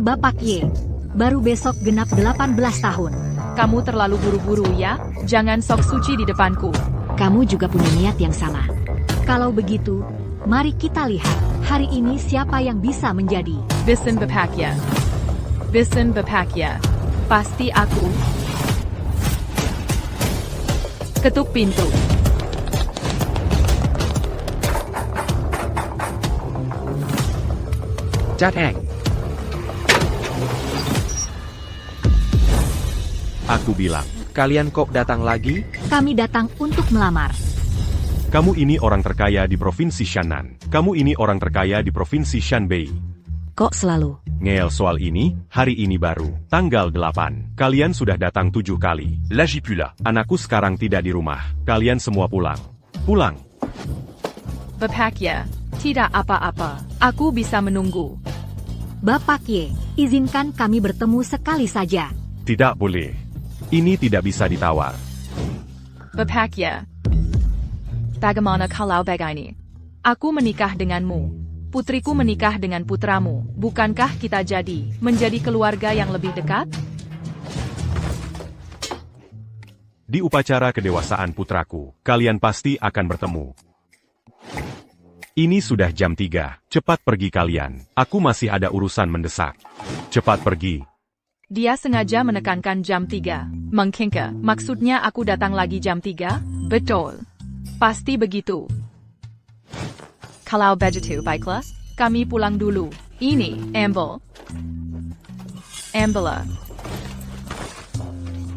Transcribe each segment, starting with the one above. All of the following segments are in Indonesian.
Bapak Ye. Baru besok genap 18 tahun. Kamu terlalu buru-buru ya, jangan sok suci di depanku. Kamu juga punya niat yang sama. Kalau begitu, mari kita lihat hari ini siapa yang bisa menjadi. Bisin Bapakya. Bisin Bapakya. Pasti aku. Ketuk pintu. Jateng. Aku bilang, Kalian kok datang lagi? Kami datang untuk melamar. kamu ini orang terkaya di Provinsi Shannan. Kamu ini orang terkaya di Provinsi Shanbei. Kok selalu? Ngeel soal ini, hari ini baru, tanggal 8. Kalian sudah datang 7 kali. Lagi pula, anakku sekarang tidak di rumah. Kalian semua pulang. Pulang. Bapakya, tidak apa-apa. Aku bisa menunggu. Bapak Ye, izinkan kami bertemu sekali saja. Tidak boleh. Ini tidak bisa ditawar. Bapakya. Bagaimana kalau begini? Aku menikah denganmu. Putriku menikah dengan putramu. Bukankah kita menjadi keluarga yang lebih dekat? Di upacara kedewasaan putraku, kalian pasti akan bertemu. Ini sudah jam 3. Cepat pergi kalian. Aku masih ada urusan mendesak. Cepat pergi. Dia sengaja menekankan jam 3. Mengkingka, maksudnya aku datang lagi jam 3? Betul. Pasti begitu. Kalau begitu baiklah, kami pulang dulu. Ini, ambil. Ambillah.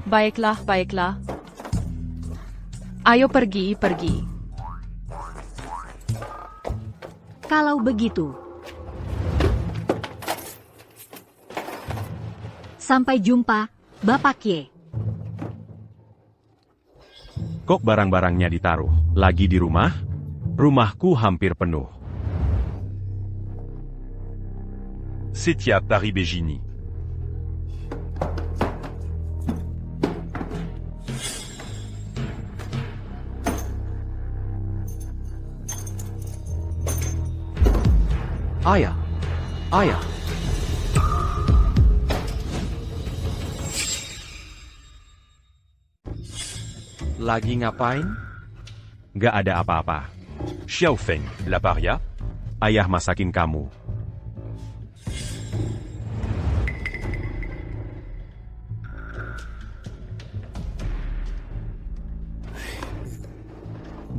Baiklah, baiklah. Ayo pergi. Kalau begitu, sampai jumpa, Bapak Ye. Kok barang-barangnya ditaruh? Lagi di rumah? Rumahku hampir penuh. Setia Paris Bégini. Ayah. Lagi ngapain? Gak ada apa-apa. Xiaofeng, la paria. Ayah masakin kamu.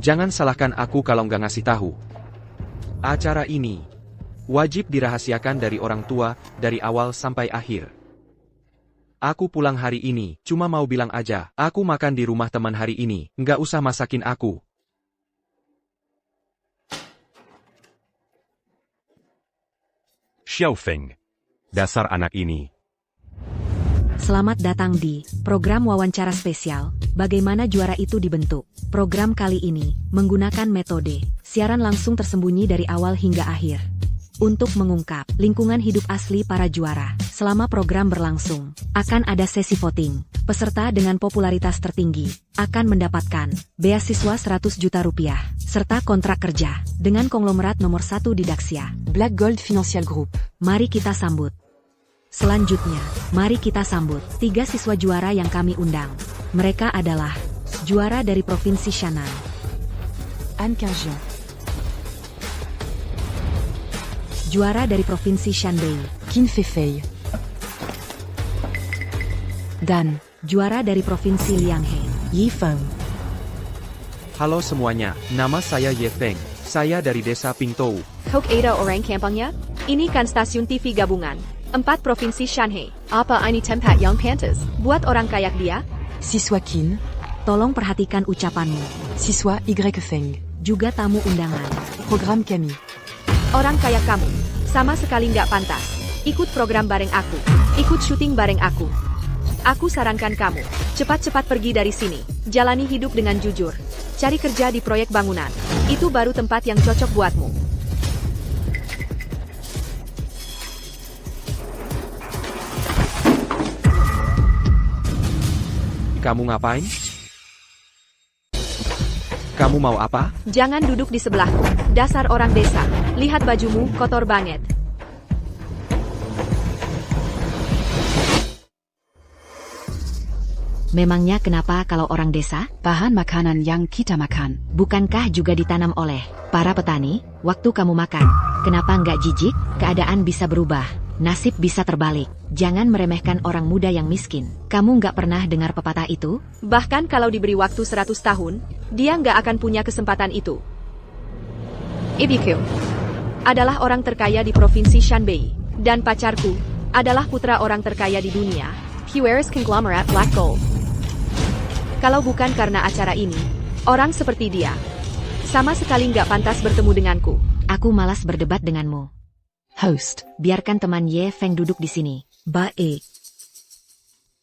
Jangan salahkan aku kalau nggak ngasih tahu. Acara ini wajib dirahasiakan dari orang tua dari awal sampai akhir. Aku pulang hari ini, cuma mau bilang aja, aku makan di rumah teman hari ini, nggak usah masakin aku. Xiaofeng. Dasar anak ini. Selamat datang di program wawancara spesial. Bagaimana juara itu dibentuk? Program kali ini menggunakan metode siaran langsung tersembunyi dari awal hingga akhir. Untuk mengungkap lingkungan hidup asli para juara, selama program berlangsung, akan ada sesi voting. Peserta dengan popularitas tertinggi akan mendapatkan beasiswa 100 juta rupiah, serta kontrak kerja dengan konglomerat nomor 1 di Daxia, Black Gold Financial Group. Mari kita sambut. Selanjutnya, mari kita sambut 3 siswa juara yang kami undang. Mereka adalah juara dari Provinsi Shannan, An Kangjian. Juara dari Provinsi Shanbei, Qin Feifei. Dan juara dari Provinsi Lianghe, Yi Feng. Halo semuanya, nama saya Ye Feng. Saya dari desa Pingtou. Kok ada orang kampungnya? Ini kan stasiun TV gabungan. 4 provinsi Shanghai. Apa ini tempat yang pantas buat orang kayak dia? Siswa Qin, tolong perhatikan ucapanmu. Siswa Y Feng, juga tamu undangan. Program kami. Orang kayak kamu, sama sekali nggak pantas. Ikut program bareng aku. Ikut syuting bareng aku. Aku sarankan kamu, cepat-cepat pergi dari sini. Jalani hidup dengan jujur. Cari kerja di proyek bangunan. Itu baru tempat yang cocok buatmu. Kamu ngapain? Kamu mau apa? Jangan duduk di sebelahku. Dasar orang desa. Lihat bajumu, kotor banget. Memangnya kenapa kalau orang desa? Bahan makanan yang kita makan. Bukankah juga ditanam oleh para petani? Waktu kamu makan, kenapa nggak jijik? Keadaan bisa berubah, nasib bisa terbalik. Jangan meremehkan orang muda yang miskin. Kamu nggak pernah dengar pepatah itu? Bahkan kalau diberi waktu 100 tahun, dia nggak akan punya kesempatan itu. Ibuku adalah orang terkaya di provinsi Shanbei, dan pacarku adalah putra orang terkaya di dunia. He wears conglomerate black gold. Kalau bukan karena acara ini, orang seperti dia sama sekali nggak pantas bertemu denganku. Aku malas berdebat denganmu. Host. Biarkan teman Ye Feng duduk di sini. Baik.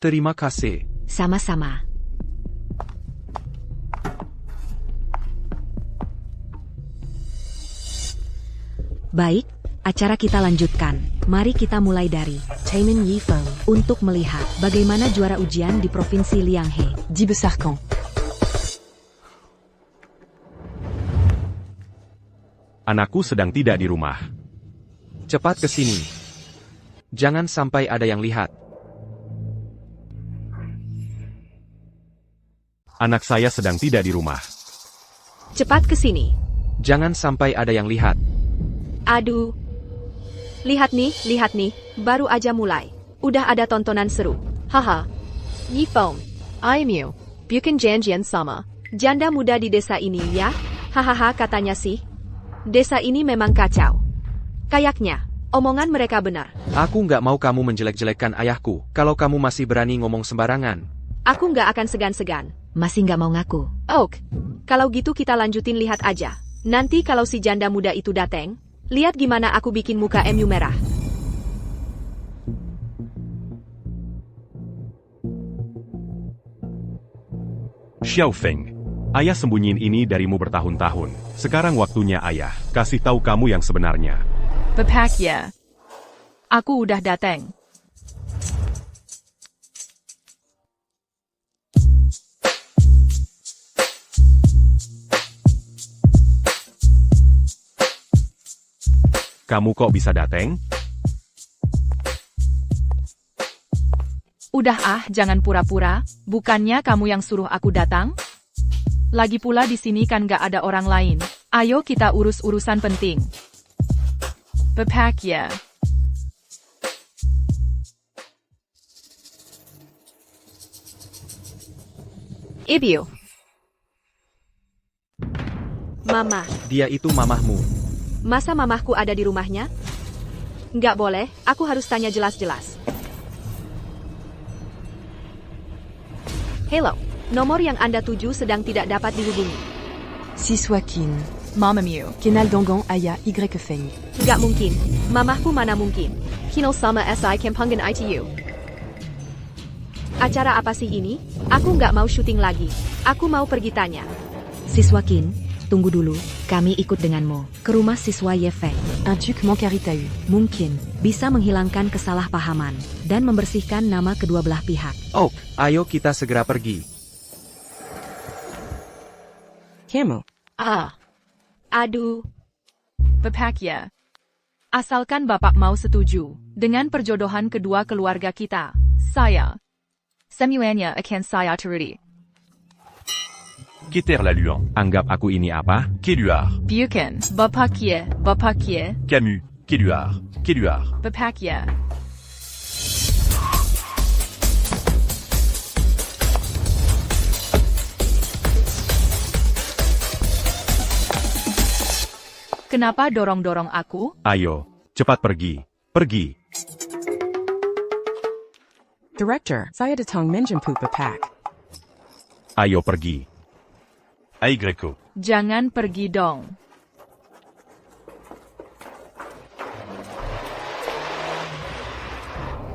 Terima kasih. Sama-sama. Baik, acara kita lanjutkan. Mari kita mulai dari Taemin Yi Feng untuk melihat bagaimana juara ujian di Provinsi Lianghe. Dibesarkan. Anakku sedang tidak di rumah. Cepat ke sini. Jangan sampai ada yang lihat. Anak saya sedang tidak di rumah. Cepat ke sini. Jangan sampai ada yang lihat. Aduh. Lihat nih, baru aja mulai. Udah ada tontonan seru. Haha. Yi Feng, I'm you. Bukan janjian sama. Janda muda di desa ini ya? Hahaha katanya sih. Desa ini memang kacau. Kayaknya, omongan mereka benar. Aku nggak mau kamu menjelek-jelekkan ayahku. Kalau kamu masih berani ngomong sembarangan. Aku nggak akan segan-segan. Masih nggak mau ngaku. Oke. Kalau gitu kita lanjutin lihat aja. Nanti kalau si janda muda itu dateng, lihat gimana aku bikin muka MU merah. Xiaofeng, ayah sembunyiin ini darimu bertahun-tahun. Sekarang waktunya ayah kasih tahu kamu yang sebenarnya. Bapak ya. Aku udah datang. Kamu kok bisa dateng? Udah jangan pura-pura. Bukannya kamu yang suruh aku datang? Lagi pula di sini kan gak ada orang lain. Ayo kita urus urusan penting. Bapak ya. Ibu. Mama. Dia itu mamahmu. Masa mamahku ada di rumahnya? Nggak boleh, aku harus tanya jelas-jelas. Hello, nomor yang Anda tuju sedang tidak dapat dihubungi. Siswakin. Mama Mew. Kenal Dongong Ayah Y Feng. Nggak mungkin, mamahku mana mungkin. Kinal sama SI Kempangan ITU. Acara apa sih ini? Aku nggak mau syuting lagi. Aku mau pergi tanya. Siswa Qin, tunggu dulu. Kami ikut denganmu ke rumah siswa Ye Feng. Un truc manquerait à eu. Mungkin bisa menghilangkan kesalahpahaman dan membersihkan nama kedua belah pihak. Oh, ayo kita segera pergi. Kamu. Aduh. Bapak ya. Asalkan Bapak mau setuju dengan perjodohan kedua keluarga kita, saya semuanya akan saya turuti. Keter la Luan. Anggap aku ini apa? Keluar. Bukan, Bapak ya, Camus. Keluar. Bapak ya. Kenapa dorong-dorong aku? Ayo, cepat pergi. Pergi. Director, saya datang menjemput Bapak. Ayo pergi. Aigreco. Jangan pergi dong.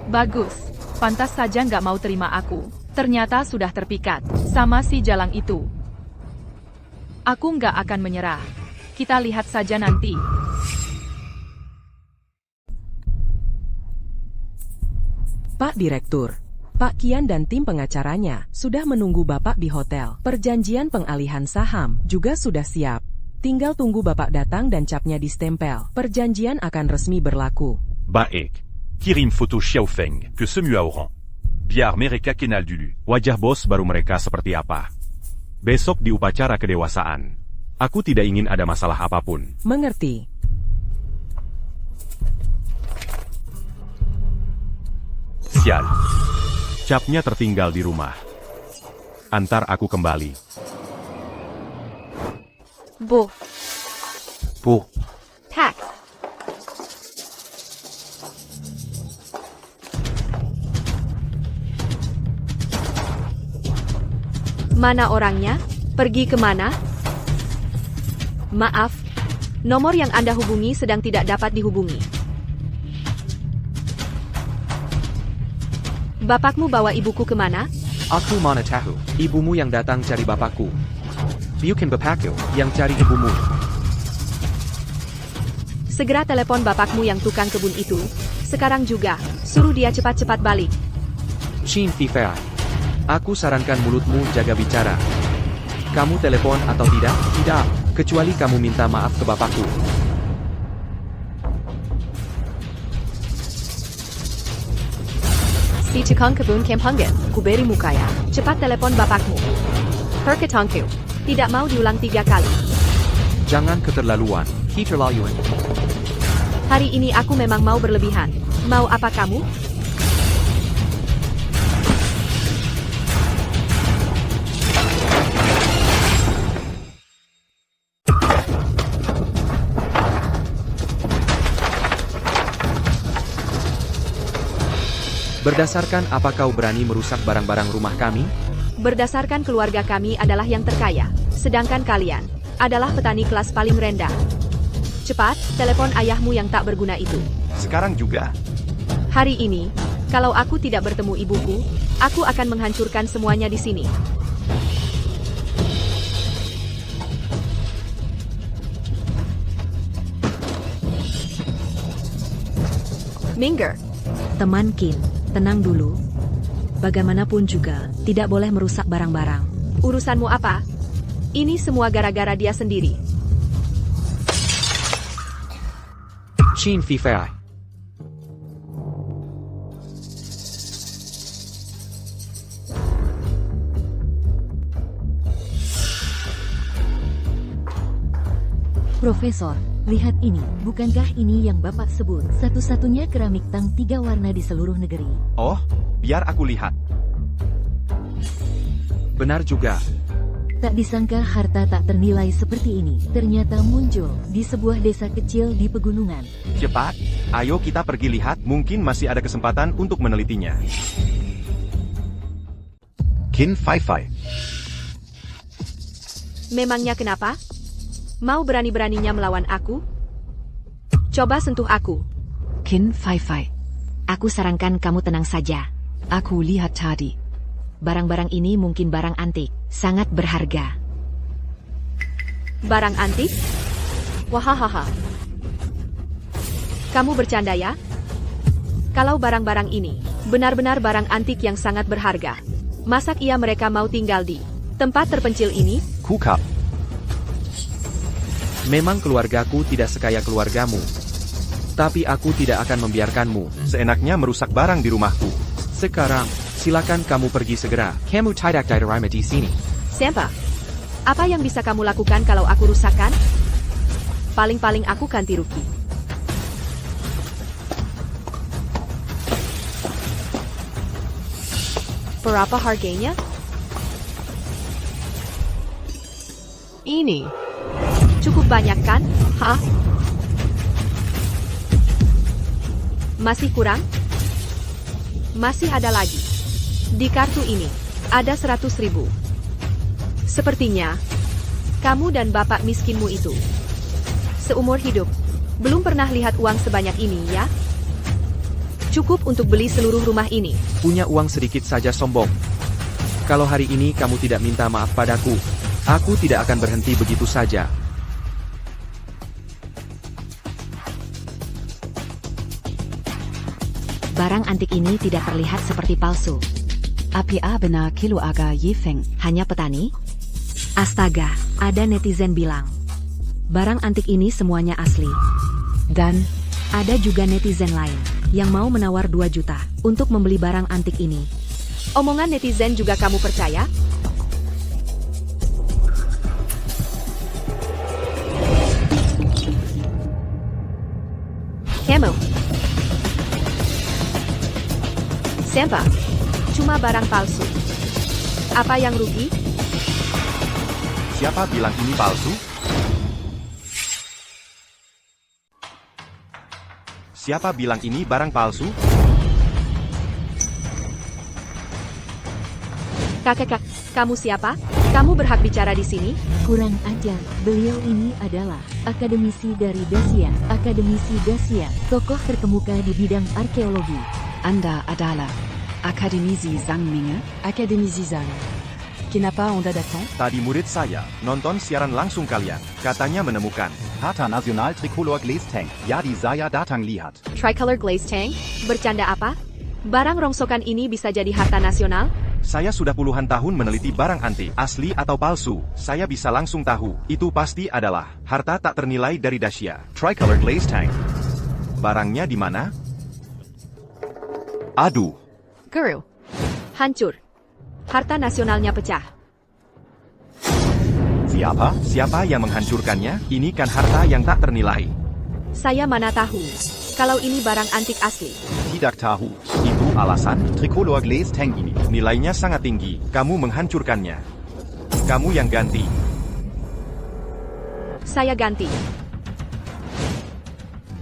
Bagus, pantas saja nggak mau terima aku. Ternyata sudah terpikat sama si jalang itu. Aku nggak akan menyerah. Kita lihat saja nanti. Pak Direktur, Pak Kian dan tim pengacaranya sudah menunggu Bapak di hotel. Perjanjian pengalihan saham juga sudah siap. Tinggal tunggu Bapak datang dan capnya distempel. Perjanjian akan resmi berlaku. Baek. Kirim photo Xiaofeng, que Semua Oran. Biar mereka kenal dulu. Wajah bos baru mereka seperti apa. Besok di upacara kedewasaan. Aku tidak ingin ada masalah apapun. Mengerti. Sial. Capnya tertinggal di rumah. Antar aku kembali. Bu. Bu, Tak. Mana orangnya? Pergi kemana? Maaf, nomor yang Anda hubungi sedang tidak dapat dihubungi. Bapakmu bawa ibuku kemana? aku mana tahu. Ibumu yang datang cari bapakku. Bukan bapakku yang cari ibumu. Segera telepon bapakmu yang tukang kebun itu. Sekarang juga, suruh dia cepat-cepat balik. Chin Fifai. Aku sarankan mulutmu jaga bicara. Kamu telepon atau tidak? Tidak, kecuali kamu minta maaf ke bapakku. Si tukang kebun Kempangan, ku beri muka ya. Cepat telepon bapakmu. Perketongku. Tidak mau diulang 3 kali. Jangan keterlaluan. Keterlaluan. Hari ini aku memang mau berlebihan. Mau apa kamu? Berdasarkan apa kau berani merusak barang-barang rumah kami? Berdasarkan keluarga kami adalah yang terkaya, sedangkan kalian adalah petani kelas paling rendah. Cepat, telepon ayahmu yang tak berguna itu. Sekarang juga. Hari ini, kalau aku tidak bertemu ibuku, aku akan menghancurkan semuanya di sini. Minger. Teman Kin, tenang dulu. Bagaimanapun juga, tidak boleh merusak barang-barang. Urusanmu apa? Ini semua gara-gara dia sendiri. Chin Fifai. Profesor, lihat ini. Bukankah ini yang Bapak sebut satu-satunya keramik tang 3 warna di seluruh negeri? Oh, biar aku lihat. Benar juga. Tak disangka harta tak ternilai seperti ini ternyata muncul di sebuah desa kecil di pegunungan. Cepat, ayo kita pergi lihat, mungkin masih ada kesempatan untuk menelitinya. Kin Fifai. Memangnya kenapa? Mau berani-beraninya melawan aku? Coba sentuh aku. Kin Fifai. Aku sarankan kamu tenang saja. Aku lihat tadi. Barang-barang ini mungkin barang antik, sangat berharga. Barang antik? Wahahaha. Kamu bercanda ya? Kalau barang-barang ini benar-benar barang antik yang sangat berharga, masak ia mereka mau tinggal di tempat terpencil ini? Kukap. Memang keluargaku tidak sekaya keluargamu. Tapi aku tidak akan membiarkanmu Seenaknya merusak barang di rumahku. sekarang. Silakan kamu pergi segera. Kamu tidak diterima di sini. Siapa? Apa yang bisa kamu lakukan kalau aku rusakkan? Paling-paling aku ganti rugi. Berapa harganya? Ini. Cukup banyak kan? Hah? Masih kurang? Masih ada lagi. Di kartu ini, ada 100.000. Sepertinya, kamu dan bapak miskinmu itu, seumur hidup, belum pernah lihat uang sebanyak ini ya? Cukup untuk beli seluruh rumah ini. Punya uang sedikit saja sombong. Kalau hari ini kamu tidak minta maaf padaku, aku tidak akan berhenti begitu saja. Barang antik ini tidak terlihat seperti palsu. Apia benar kilo aga Yifeng. Hanya petani? Astaga, ada netizen bilang. Barang antik ini semuanya asli. Dan Ada juga netizen lain yang mau menawar 2 juta untuk membeli barang antik ini. Omongan netizen juga kamu percaya? Kamu. Sampah. Cuma barang palsu. Apa yang rugi? Siapa bilang ini palsu? Siapa bilang ini barang palsu? Kakak, kamu siapa? Kamu berhak bicara di sini? Kurang ajar, beliau ini adalah akademisi dari Dacia. Akademisi Dacia, tokoh terkemuka di bidang arkeologi. Anda adalah Akademisi Zhangming? Akademisi Zhang. Kenapa Anda datang? Tadi murid saya nonton siaran langsung kalian. Katanya menemukan Harta National Tricolor Glaze Tank. Jadi saya datang lihat. Tricolor Glaze Tank? Bercanda apa? Barang rongsokan ini bisa jadi harta nasional? Saya sudah puluhan tahun meneliti barang antik, asli atau palsu. Saya bisa langsung tahu, itu pasti adalah harta tak ternilai dari Dacia. Tricolor Glaze Tank. Barangnya di mana? Aduh, Guru. Hancur. Harta nasionalnya pecah. Siapa? siapa yang menghancurkannya? Ini kan harta yang tak ternilai. Saya mana tahu. Kalau ini barang antik asli. Tidak tahu. Itu alasan? Tricolor Glaze Tank ini. Nilainya sangat tinggi, kamu menghancurkannya. Kamu yang ganti. Saya ganti.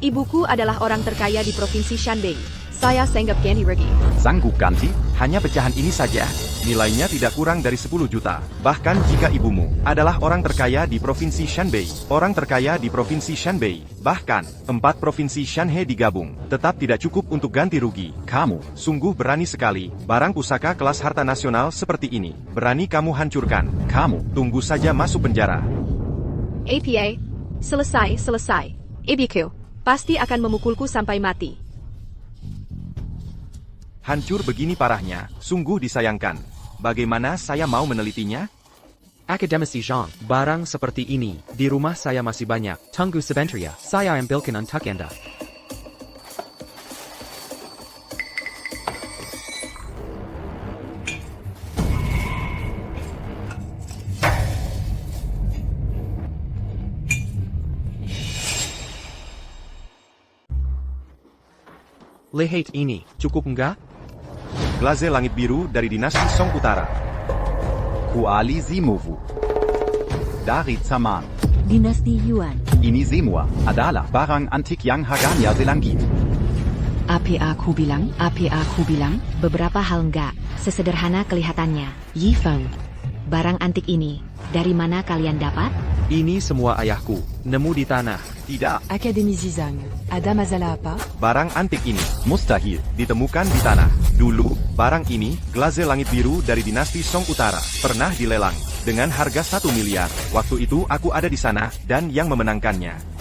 Ibuku adalah orang terkaya di Provinsi Shanbei. Saya sanggup ganti rugi. Sanggup ganti? Hanya pecahan ini saja. Nilainya tidak kurang dari 10 juta. Bahkan jika ibumu adalah orang terkaya di Provinsi Shanbei, orang terkaya di Provinsi Shanbei, bahkan 4 Provinsi Shanhe digabung, tetap tidak cukup untuk ganti rugi. Kamu. Sungguh berani sekali. Barang pusaka kelas harta nasional seperti ini, berani kamu hancurkan. Kamu. Tunggu saja masuk penjara. APA. Selesai. Ibuku pasti akan memukulku sampai mati. Hancur begini parahnya, sungguh disayangkan. Bagaimana saya mau menelitinya? Akademisi Zhang, barang seperti ini, di rumah saya masih banyak. Tunggu sebentar ya, saya ambilkan untuk Anda. Lihat ini, cukup enggak? Glaze langit biru dari dinasti Song Utara. Kuali Zimovu. Dari Zaman. Dinasti Yuan. Ini semua adalah barang antik yang harganya selangit. APA ku bilang, Beberapa hal enggak sesederhana kelihatannya. Yifeng. Barang antik ini, dari mana kalian dapat? Ini semua ayahku, nemu di tanah. Tidak, Akademisi Zhang. Ada masalah apa? barang antik ini Mustahil. ditemukan di tanah. Dulu, barang ini, glaze langit biru dari dinasti Song Utara, pernah dilelang dengan harga 1 miliar. Waktu itu aku ada di sana, dan yang memenangkannya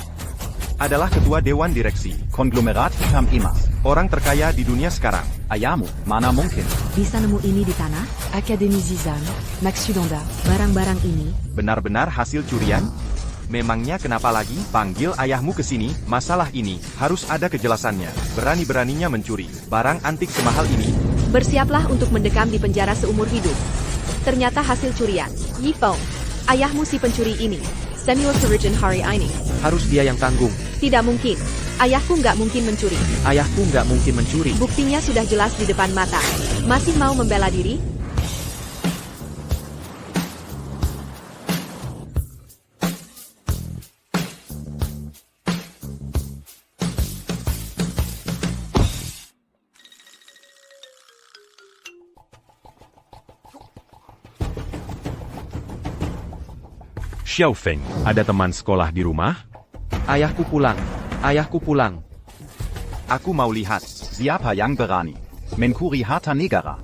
adalah ketua dewan direksi, Konglomerat hitam emas. orang terkaya di dunia sekarang. Ayamu, mana mungkin. Bisa nemu ini di tanah? Akademisi Zhang. Maksud Anda? Barang-barang ini, Benar-benar hasil curian? Memangnya kenapa lagi? Panggil ayahmu ke sini, masalah ini harus ada kejelasannya. Berani-beraninya mencuri barang antik semahal ini. Bersiaplah untuk mendekam di penjara seumur hidup. Ternyata hasil curian. Yifeng. Ayahmu si pencuri ini. Samuel Surgeon hari ini. Harus dia yang tanggung. Tidak mungkin. Ayahku nggak mungkin mencuri. Ayahku nggak mungkin mencuri. Buktinya sudah jelas di depan mata. Masih mau membela diri? Xiaofeng, ada teman sekolah di rumah? Ayahku pulang. Ayahku pulang. Aku mau lihat. Siapa yang berani mencuri harta negara?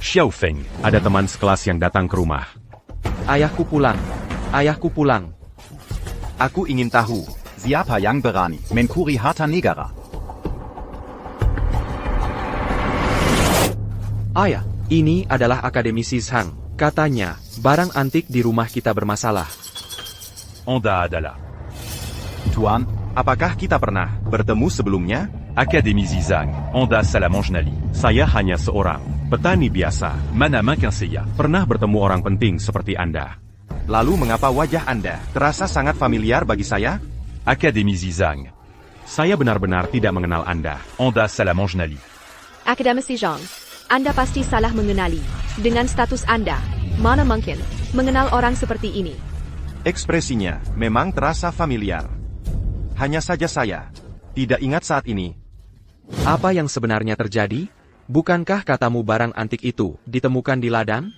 Xiaofeng, ada teman sekelas yang datang ke rumah. Ayahku pulang. Ayahku pulang. Aku ingin tahu. Siapa yang berani mencuri harta negara? Ayah, ini adalah Akademisi Zhang. Katanya, barang antik di rumah kita bermasalah. Onda adalah Tuan, Apakah kita pernah bertemu sebelumnya? Akademi Zizang, Onda Salamanjnali. Saya hanya seorang petani biasa. Mana makan saya pernah bertemu orang penting seperti Anda. Lalu mengapa wajah Anda terasa sangat familiar bagi saya? Akademi Zizang. Saya benar-benar tidak mengenal Anda. Onda Salamanjnali. Akademisi Zhang, Anda pasti salah mengenali. Dengan status Anda, mana mungkin mengenal orang seperti ini? Ekspresinya memang terasa familiar. Hanya saja saya tidak ingat saat ini. Apa yang sebenarnya terjadi? Bukankah katamu barang antik itu ditemukan di ladang?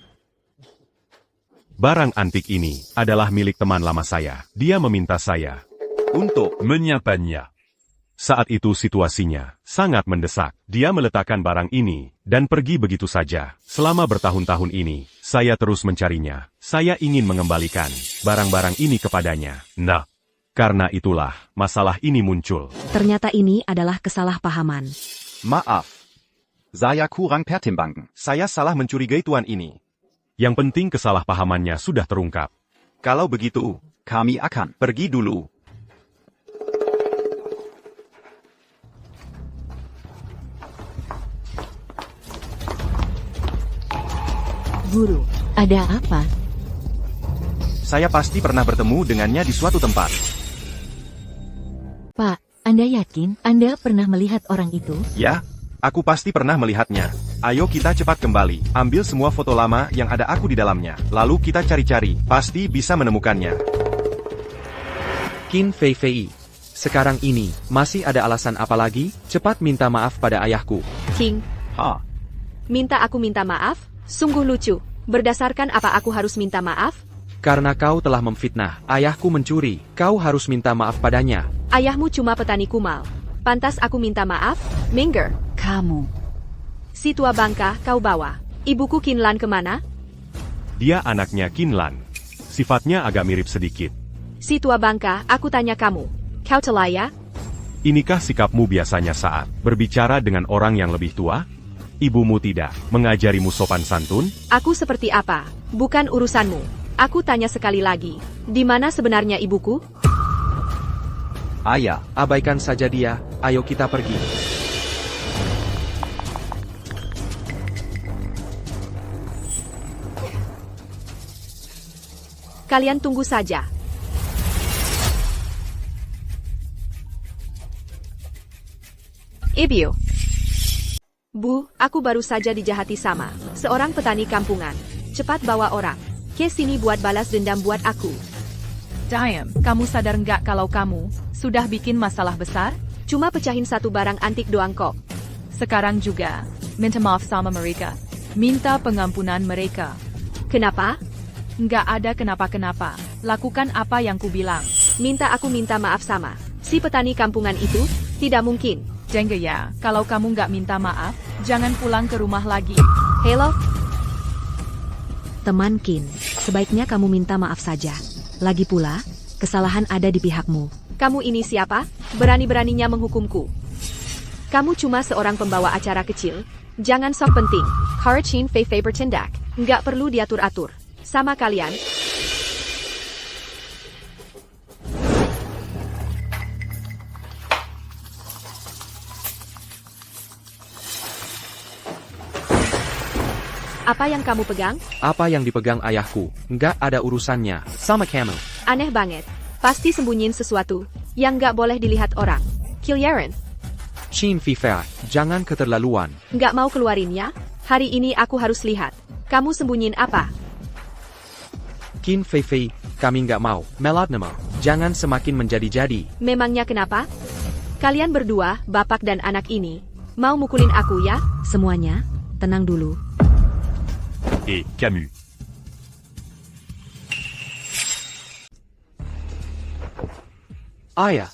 Barang antik ini adalah milik teman lama saya. Dia meminta saya Untuk menyimpannya. Saat itu situasinya sangat mendesak. Dia meletakkan barang ini dan pergi begitu saja. Selama bertahun-tahun ini, saya terus mencarinya. Saya ingin mengembalikan barang-barang ini kepadanya. Nah, karena itulah masalah ini muncul. Ternyata ini adalah kesalahpahaman. maaf. Saya kurang pertimbangkan. saya salah mencurigai tuan ini. Yang penting kesalahpahamannya sudah terungkap. Kalau begitu, Kami akan pergi dulu. Guru, ada apa? Saya pasti pernah bertemu dengannya di suatu tempat. Pak, Anda yakin Anda pernah melihat orang itu? Ya, aku pasti pernah melihatnya. Ayo kita cepat kembali, ambil semua foto lama yang ada aku di dalamnya. Lalu kita cari-cari, pasti bisa menemukannya. Qin Fei Fei. Sekarang ini, masih ada alasan apa lagi? Cepat minta maaf pada ayahku. King, Ha. minta aku minta maaf? Sungguh lucu. Berdasarkan apa aku harus minta maaf? Karena kau telah memfitnah ayahku mencuri, kau harus minta maaf padanya. Ayahmu cuma petani kumal. Pantas aku minta maaf? Minger, Kamu. si tua bangka kau bawa. Ibuku Kinlan kemana? Dia anaknya Kinlan. Sifatnya agak mirip sedikit. Si tua bangka, aku tanya kamu. Kau telaya? Inikah sikapmu biasanya saat berbicara dengan orang yang lebih tua? Ibumu tidak mengajarimu sopan santun? Aku seperti apa? Bukan urusanmu. Aku tanya sekali lagi. Di mana sebenarnya ibuku? Ayah. Abaikan saja dia, ayo kita pergi. Kalian tunggu saja. Ibu. Bu, aku baru saja dijahati sama seorang petani kampungan. Cepat bawa orang ke sini buat balas dendam buat aku. Diam, kamu sadar nggak kalau kamu sudah bikin masalah besar? Cuma pecahin satu barang antik doang kok. Sekarang juga, minta maaf sama mereka. Minta pengampunan mereka. Kenapa? Nggak ada kenapa-kenapa. Lakukan apa yang kubilang. Minta aku minta maaf sama si petani kampungan itu? Tidak mungkin. Jengge ya, kalau kamu nggak minta maaf, jangan pulang ke rumah lagi. Hello? Teman Qin, sebaiknya kamu minta maaf saja. Lagi pula, kesalahan ada di pihakmu. Kamu ini siapa? Berani-beraninya menghukumku. Kamu cuma seorang pembawa acara kecil. Jangan sok penting. Qin Fei Fei bertindak. Nggak perlu diatur-atur. Sama kalian. Apa yang kamu pegang? Apa yang dipegang ayahku, nggak ada urusannya sama kamu. Aneh banget. Pasti sembunyiin sesuatu yang nggak boleh dilihat orang. Kiliaran, Qin Fei Fei, jangan keterlaluan. nggak mau keluarinnya? Hari ini aku harus lihat. Kamu sembunyiin apa? Qin Fei Fei, kami nggak mau melodrama. Jangan semakin menjadi-jadi. Memangnya kenapa? Kalian berdua, bapak dan anak ini, mau mukulin aku ya? Semuanya, tenang dulu. Camus. Ayah,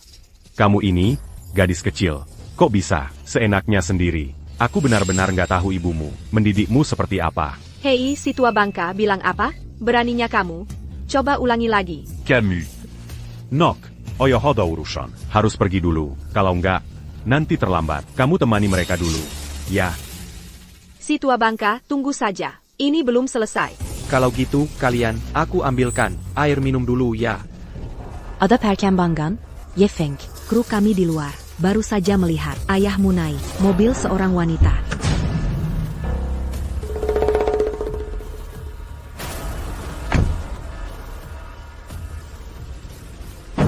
Kamu ini, gadis kecil. Kok bisa, seenaknya sendiri? Aku benar-benar nggak tahu ibumu, mendidikmu seperti apa. Hei, si tua bangka bilang apa? Beraninya kamu? Coba ulangi lagi. Camus. Nok, Oyohodo urusan. Harus pergi dulu, kalau nggak, nanti terlambat. Kamu temani mereka dulu. Ya, Si tua bangka, tunggu saja. Ini belum selesai. kalau gitu, kalian, aku ambilkan air minum dulu ya. Ada perkembangan? Ye Feng. Kru kami di luar, baru saja melihat ayahmu naik mobil seorang wanita.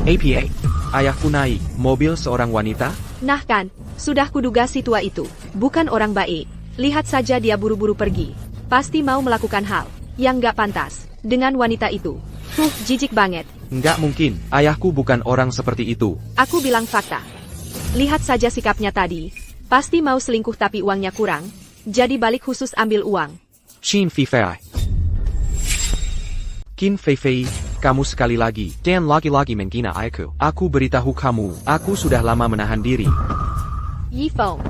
APA, ayahku naik mobil seorang wanita? Nah kan, sudah kuduga si tua itu bukan orang baik. Lihat saja dia buru-buru pergi. Pasti mau melakukan hal yang gak pantas dengan wanita itu. Jijik banget. Nggak mungkin, ayahku bukan orang seperti itu. Aku bilang fakta. Lihat saja sikapnya tadi. Pasti mau selingkuh tapi uangnya kurang. Jadi balik khusus ambil uang. Qin Feifei. Qin Feifei, kamu sekali lagi, dan lagi-lagi menghina aku. Aku beritahu kamu, aku sudah lama menahan diri. Yi Feng.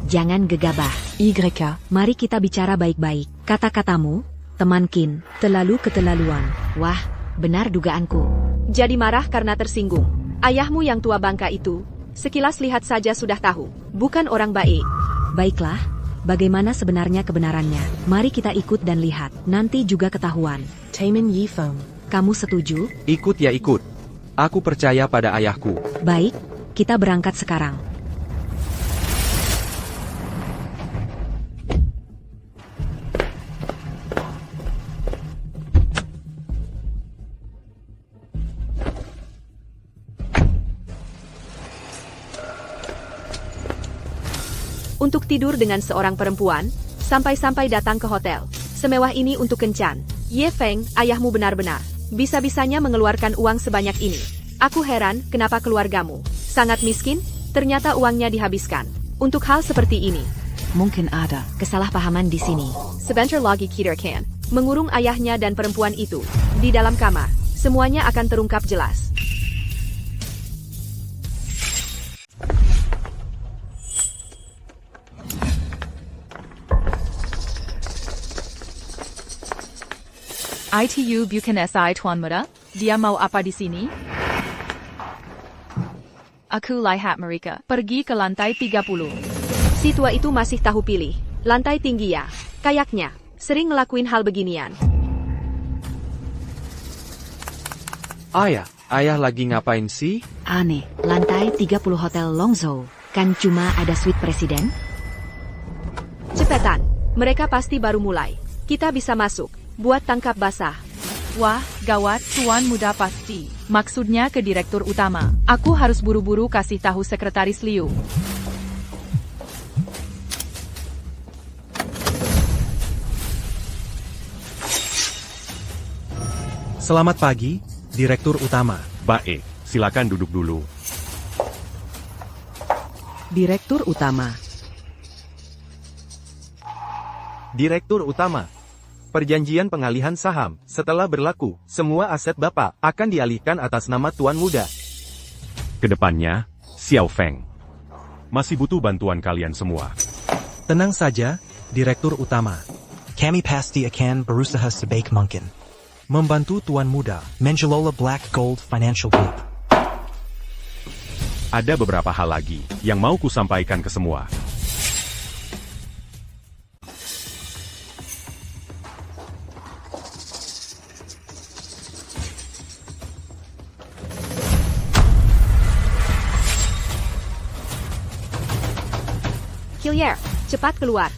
Jangan gegabah. YK. Mari kita bicara baik-baik. Kata-katamu, teman Qin, terlalu keterlaluan. Wah, benar dugaanku. Jadi marah karena tersinggung. Ayahmu yang tua bangka itu, sekilas lihat saja sudah tahu, bukan orang baik. Baiklah, bagaimana sebenarnya kebenarannya? Mari kita ikut dan lihat, nanti juga ketahuan. Taemin Yi Feng. Kamu setuju? Ikut ya ikut. Aku percaya pada ayahku. Baik, kita berangkat sekarang. Untuk tidur dengan seorang perempuan, sampai-sampai datang ke hotel. Semewah ini untuk kencan. Ye Feng, ayahmu benar-benar bisa-bisanya mengeluarkan uang sebanyak ini. Aku heran, kenapa keluargamu sangat miskin, ternyata uangnya dihabiskan untuk hal seperti ini. Mungkin ada Kesalahpahaman di sini. Sebentar lagi Kider Khan mengurung ayahnya dan perempuan itu di dalam kamar. Semuanya akan terungkap jelas. ITU bukan SI Tuan Muda, dia mau apa di sini? Aku lihat mereka pergi ke lantai 30. Si tua itu masih tahu pilih. Lantai tinggi ya, kayaknya sering ngelakuin hal beginian. Ayah lagi ngapain sih? Aneh, lantai 30 Hotel Longzhou, kan cuma ada suite presiden? Cepetan, mereka pasti baru mulai. Kita bisa masuk. Buat tangkap basah. Wah, gawat, Tuan Muda pasti. Maksudnya ke direktur utama. Aku harus buru-buru kasih tahu sekretaris Liu. Selamat pagi, Direktur Utama. Baik, silakan duduk dulu. Direktur Utama. Direktur Utama. Perjanjian pengalihan saham, setelah berlaku, semua aset Bapak akan dialihkan atas nama Tuan Muda. Kedepannya, Xiao Feng. Masih butuh bantuan kalian semua. Tenang saja, Direktur Utama. Kami pasti akan berusaha sebaik mungkin. Membantu Tuan Muda. Mengelola Black Gold Financial Group. Ada beberapa hal lagi yang mau ku sampaikan ke semua. Hillier, cepat keluar.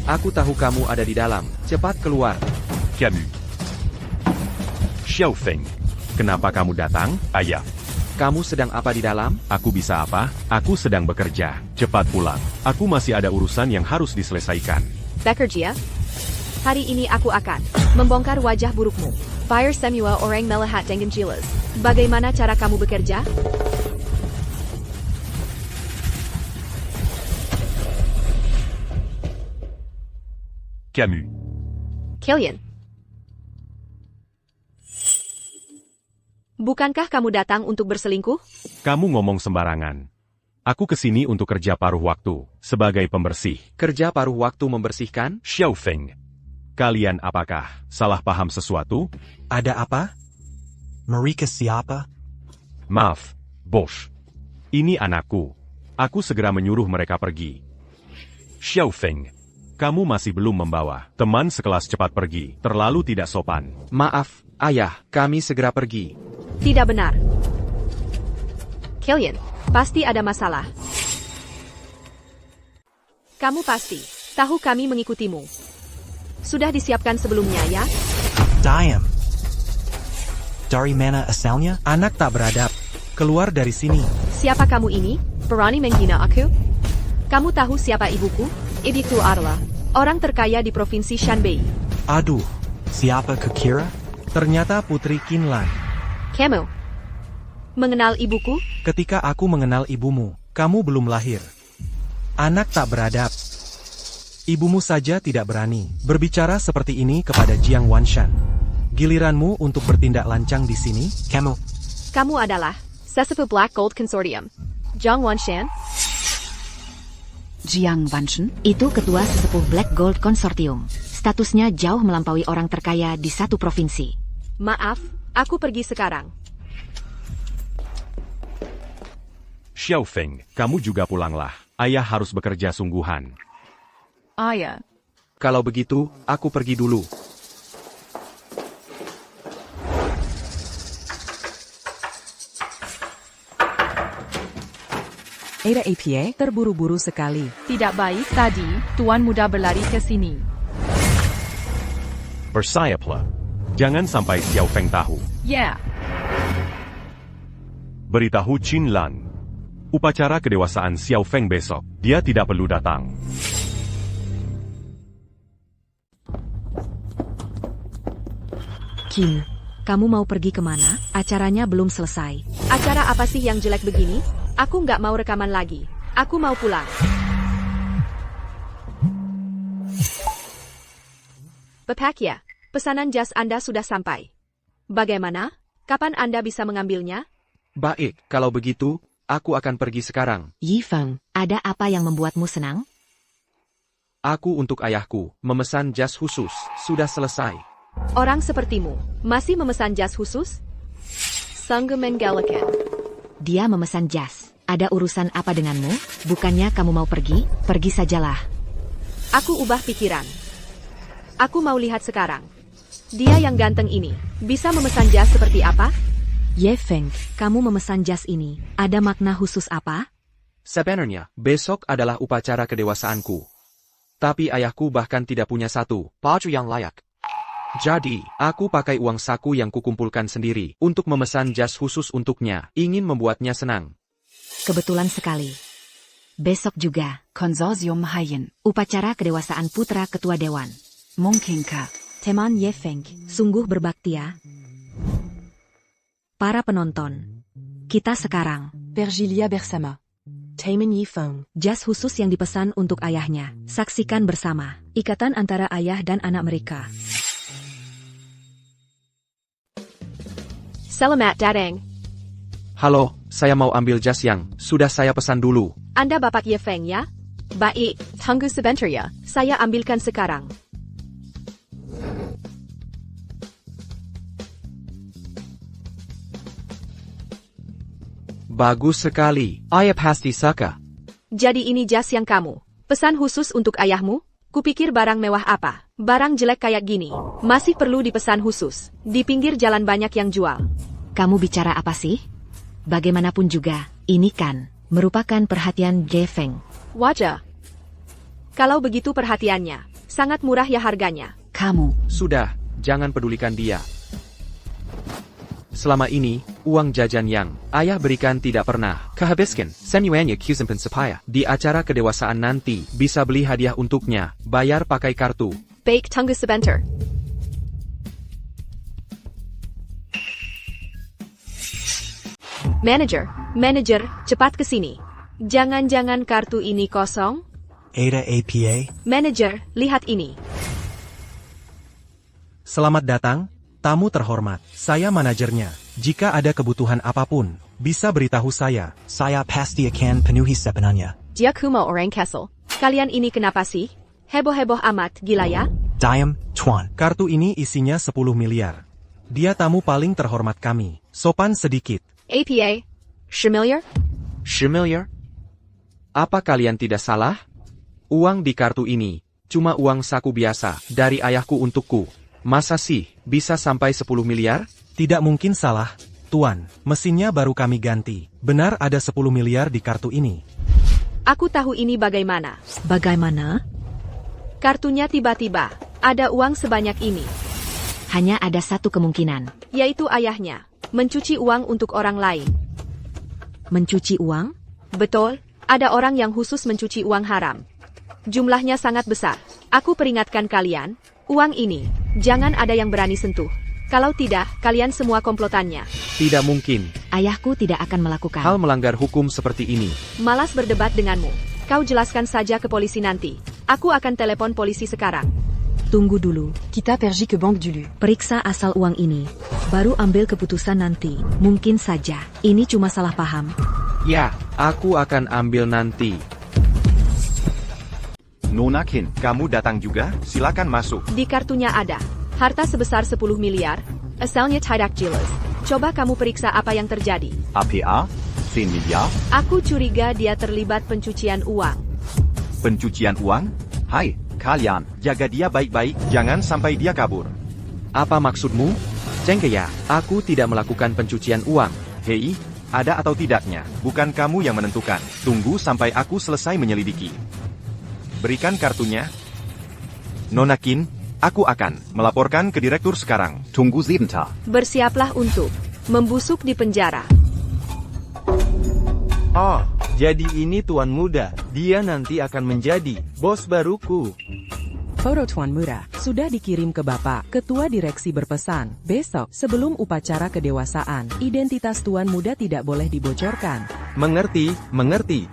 Aku tahu kamu ada di dalam. Cepat keluar. Camus. Xiao Feng. Kenapa kamu datang, ayah? Kamu sedang apa di dalam? Aku bisa apa? Aku sedang bekerja. Cepat pulang. Aku masih ada urusan yang harus diselesaikan. Bekerja? Hari ini aku akan membongkar wajah burukmu. Fire semua orang melihat dengan jelas. Bagaimana cara kamu bekerja? Camus. Killian. Bukankah kamu datang untuk berselingkuh? Kamu ngomong sembarangan. Aku kesini untuk kerja paruh waktu, sebagai pembersih. Kerja paruh waktu membersihkan? Xiao Feng. Kalian apakah salah paham sesuatu? Ada apa? Mereka siapa? Maaf, bos. Ini anakku. Aku segera menyuruh mereka pergi. Xiao Feng. Kamu masih belum membawa. Teman sekelas cepat pergi. Terlalu tidak sopan. Maaf, ayah, kami segera pergi. Tidak benar. Killian, pasti ada masalah. Kamu pasti tahu kami mengikutimu. Sudah disiapkan sebelumnya ya? Diam. Dari mana asalnya? Anak tak beradab. Keluar dari sini. Siapa kamu ini? Berani menghina aku? Kamu tahu siapa ibuku? Ibuku adalah orang terkaya di provinsi Shanbei. Aduh, siapa kukira? Ternyata Putri Qinlan. Kamu mengenal ibuku? Ketika aku mengenal ibumu, kamu belum lahir. Anak tak beradab. Ibumu saja tidak berani berbicara seperti ini kepada Jiang Wanshan. Giliranmu untuk bertindak lancang di sini? Kamu adalah sesepuh Black Gold Consortium. Jiang Wanshan? Jiang Wanshan? Itu ketua sesepuh Black Gold Consortium. Statusnya jauh melampaui orang terkaya di satu provinsi. Maaf, aku pergi sekarang. Xiao Feng, kamu juga pulanglah. Ayah harus bekerja sungguhan. Ayah. Kalau begitu, aku pergi dulu. Ada APA terburu-buru sekali. Tidak baik tadi, Tuan Muda berlari ke sini. Bersiaplah. Jangan sampai Xiao Feng tahu. Yeah. Beritahu Qinlan. Upacara kedewasaan Xiao Feng besok. Dia tidak perlu datang. Qin, kamu mau pergi kemana? Acaranya belum selesai. Acara apa sih yang jelek begini? Aku nggak mau rekaman lagi. Aku mau pulang. Bapakya, pesanan jas Anda sudah sampai. Bagaimana? Kapan Anda bisa mengambilnya? Baik, kalau begitu, aku akan pergi sekarang. Yifeng, ada apa yang membuatmu senang? Aku untuk ayahku, memesan jas khusus, sudah selesai. Orang sepertimu, masih memesan jas khusus? Sungguh menggalakan. Dia memesan jas. Ada urusan apa denganmu? Bukannya kamu mau pergi? Pergi sajalah. Aku ubah pikiran. Aku mau lihat sekarang. Dia yang ganteng ini, bisa memesan jas seperti apa? Ye Feng, kamu memesan jas ini, ada makna khusus apa? Sebenarnya, besok adalah upacara kedewasaanku. Tapi ayahku bahkan tidak punya satu baju yang layak. Jadi, aku pakai uang saku yang kukumpulkan sendiri untuk memesan jas khusus untuknya, ingin membuatnya senang. Kebetulan sekali. Besok juga, Konsorsium Haiyan. upacara kedewasaan putra ketua dewan. Mungkinkah? Teman Ye Feng, sungguh berbakti ya. Para penonton, kita sekarang Virgilia bersama Taemin Yifeng. jas khusus yang dipesan untuk ayahnya. Saksikan bersama, ikatan antara ayah dan anak mereka. Selamat datang. Halo, saya mau ambil jas yang sudah saya pesan dulu. Anda Bapak Ye Feng ya? Baik, tunggu sebentar ya. Saya ambilkan sekarang. Bagus sekali. Ayah pasti suka. Jadi ini jas yang kamu pesan khusus untuk ayahmu? Kupikir barang mewah apa? Barang jelek kayak gini masih perlu dipesan khusus. Di pinggir jalan banyak yang jual. Kamu bicara apa sih? Bagaimanapun juga, ini kan merupakan perhatian Ye Feng. Wajah. Kalau begitu perhatiannya, sangat murah ya harganya. Kamu. Sudah, jangan pedulikan dia. Selama ini, uang jajan yang ayah berikan tidak pernah kehabiskan. Semuanya kusimpan supaya di acara kedewasaan nanti bisa beli hadiah untuknya, bayar pakai kartu. Baik, tunggu sebentar. Manager, cepat ke sini. Jangan-jangan kartu ini kosong? Ada APA? Manager, lihat ini. Selamat datang, tamu terhormat. Saya manajernya. Jika ada kebutuhan apapun, bisa beritahu saya. Saya pasti akan penuhi sepenuhnya. Dia kuma orang Kessel. Kalian ini kenapa sih? Heboh-heboh amat, gila ya? Diam, Tuan. Kartu ini isinya 10 miliar. Dia tamu paling terhormat kami. Sopan sedikit. APA? Familiar? Familiar? Apa kalian tidak salah? Uang di kartu ini cuma uang saku biasa, dari ayahku untukku. Masa sih, bisa sampai 10 miliar? Tidak mungkin salah, Tuan. Mesinnya baru kami ganti. Benar ada 10 miliar di kartu ini. Aku tahu ini bagaimana. Bagaimana? Kartunya tiba-tiba ada uang sebanyak ini. Hanya ada satu kemungkinan. Yaitu ayahnya mencuci uang untuk orang lain. Mencuci uang? Betul, ada orang yang khusus mencuci uang haram. Jumlahnya sangat besar. Aku peringatkan kalian, uang ini, jangan ada yang berani sentuh. Kalau tidak, kalian semua komplotannya. Tidak mungkin. Ayahku tidak akan melakukan Hal melanggar hukum seperti ini. Malas berdebat denganmu. Kau jelaskan saja ke polisi nanti. Aku akan telepon polisi sekarang. Tunggu dulu. Kita pergi ke Bank Dulu. Periksa asal uang ini. Baru ambil keputusan nanti. Mungkin saja, ini cuma salah paham. Ya, aku akan ambil nanti. Nona Kin, kamu datang juga? Silakan masuk. Di kartunya ada harta sebesar 10 miliar, asalnya tidak jelas. Coba kamu periksa apa yang terjadi. APA? 10 miliar? Aku curiga dia terlibat pencucian uang. Pencucian uang? Hai, kalian, jaga dia baik-baik, jangan sampai dia kabur. Apa maksudmu? Cengkeya, aku tidak melakukan pencucian uang. Hei, ada atau tidaknya, bukan kamu yang menentukan. Tunggu sampai aku selesai menyelidiki. Berikan kartunya. Nona Kin, aku akan melaporkan ke direktur sekarang. Tunggu sebentar. Bersiaplah untuk membusuk di penjara. Oh, jadi ini Tuan Muda. Dia nanti akan menjadi bos baruku. Foto Tuan Muda sudah dikirim ke Bapak. Ketua direksi berpesan, besok sebelum upacara kedewasaan, identitas Tuan Muda tidak boleh dibocorkan. Mengerti, mengerti.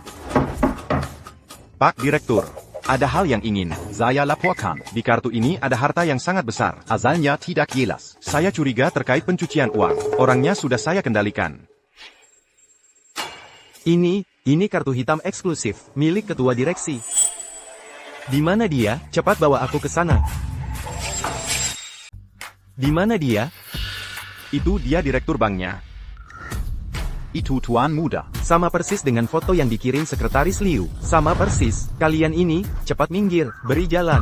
Pak Direktur, ada hal yang ingin Saya laporkan. di kartu ini ada harta yang sangat besar. Asalnya tidak jelas. Saya curiga terkait pencucian uang. Orangnya sudah saya kendalikan. Ini kartu hitam eksklusif, milik ketua direksi. Di mana dia? Cepat bawa aku ke sana. Di mana dia? Itu dia direktur banknya. Itu Tuan Muda. Sama persis dengan foto yang dikirim sekretaris Liu. Sama persis. Kalian ini, cepat minggir, beri jalan.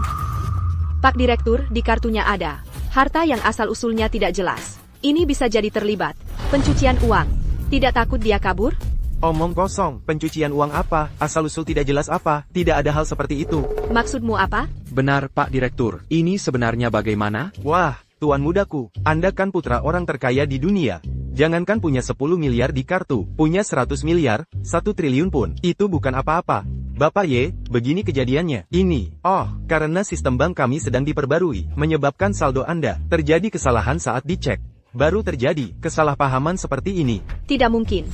Pak Direktur, di kartunya ada harta yang asal-usulnya tidak jelas. Ini bisa jadi terlibat pencucian uang. Tidak takut dia kabur? Omong kosong, pencucian uang apa, asal-usul tidak jelas apa, tidak ada hal seperti itu. Maksudmu apa? Benar, Pak Direktur. Ini sebenarnya bagaimana? Wah, Tuan Mudaku, Anda kan putra orang terkaya di dunia. Jangankan punya 10 miliar di kartu, punya 100 miliar, 1 triliun pun, itu bukan apa-apa. Bapak Ye, begini kejadiannya. Ini, karena sistem bank kami sedang diperbarui, menyebabkan saldo Anda terjadi kesalahan saat dicek. Baru terjadi kesalahpahaman seperti ini. Tidak mungkin.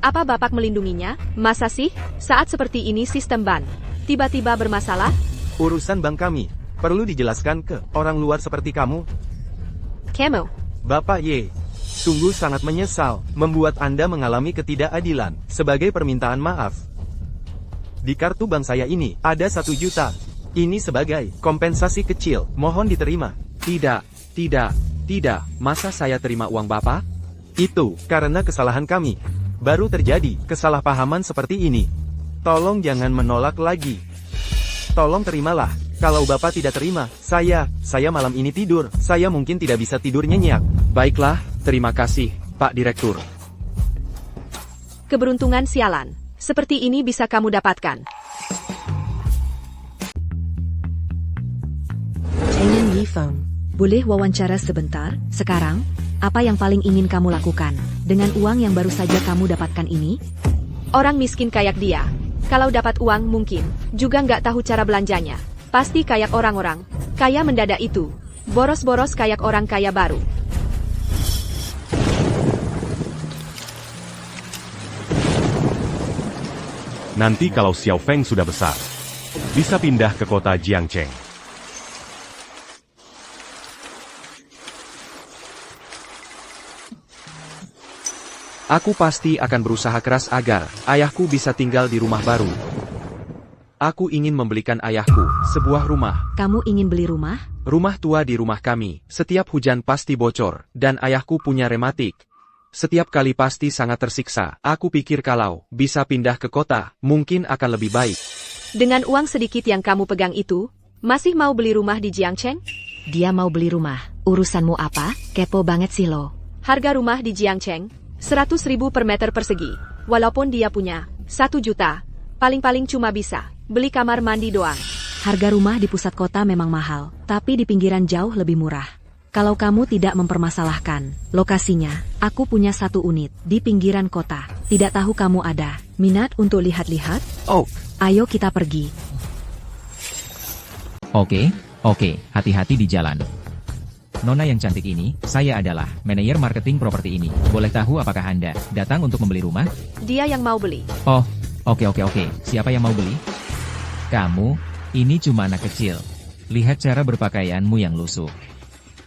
Apa Bapak melindunginya? Masa sih, saat seperti ini sistem bank tiba-tiba bermasalah? Urusan bank kami, perlu dijelaskan ke orang luar seperti kamu? Kamu, Bapak Ye, sungguh sangat menyesal membuat Anda mengalami ketidakadilan. Sebagai permintaan maaf, di kartu bank saya ini ada 1 juta. Ini sebagai kompensasi kecil, mohon diterima. Tidak. Masa saya terima uang Bapak? Itu karena kesalahan kami. Baru terjadi kesalahpahaman seperti ini. Tolong jangan menolak lagi. Tolong terimalah. Kalau Bapak tidak terima, saya malam ini tidur. Saya mungkin tidak bisa tidur nyenyak. Baiklah, terima kasih, Pak Direktur. keberuntungan sialan. Seperti ini bisa kamu dapatkan. Cheng Yifeng, boleh wawancara sebentar, sekarang? Apa yang paling ingin kamu lakukan, dengan uang yang baru saja kamu dapatkan ini? Orang miskin kayak dia, kalau dapat uang mungkin, juga nggak tahu cara belanjanya. Pasti kayak orang-orang, kaya mendadak itu. Boros-boros kayak orang kaya baru. Nanti kalau Xiao Feng sudah besar, bisa pindah ke kota Jiangcheng. Aku pasti akan berusaha keras agar ayahku bisa tinggal di rumah baru. Aku ingin membelikan ayahku sebuah rumah. Kamu ingin beli rumah? Rumah tua di rumah kami. Setiap hujan pasti bocor, dan ayahku punya rematik. Setiap kali pasti sangat tersiksa. Aku pikir kalau bisa pindah ke kota, mungkin akan lebih baik. Dengan uang sedikit yang kamu pegang itu, Masih mau beli rumah di Jiangcheng? Dia mau beli rumah. Urusanmu apa? Kepo banget sih lo. Harga rumah di Jiangcheng, 100.000 per meter persegi. Walaupun dia punya 1 juta, paling-paling cuma bisa beli kamar mandi doang. Harga rumah di pusat kota memang mahal, tapi di pinggiran jauh lebih murah. Kalau kamu tidak mempermasalahkan lokasinya, aku punya 1 unit di pinggiran kota. Tidak tahu kamu ada minat untuk lihat-lihat? Oh, Ayo kita pergi. Oke, hati-hati di jalan. Nona yang cantik ini, saya adalah manajer marketing properti ini. Boleh tahu apakah Anda datang untuk membeli rumah? Dia yang mau beli. Oh, oke. Siapa yang mau beli? Kamu, ini cuma anak kecil. Lihat cara berpakaianmu yang lusuh.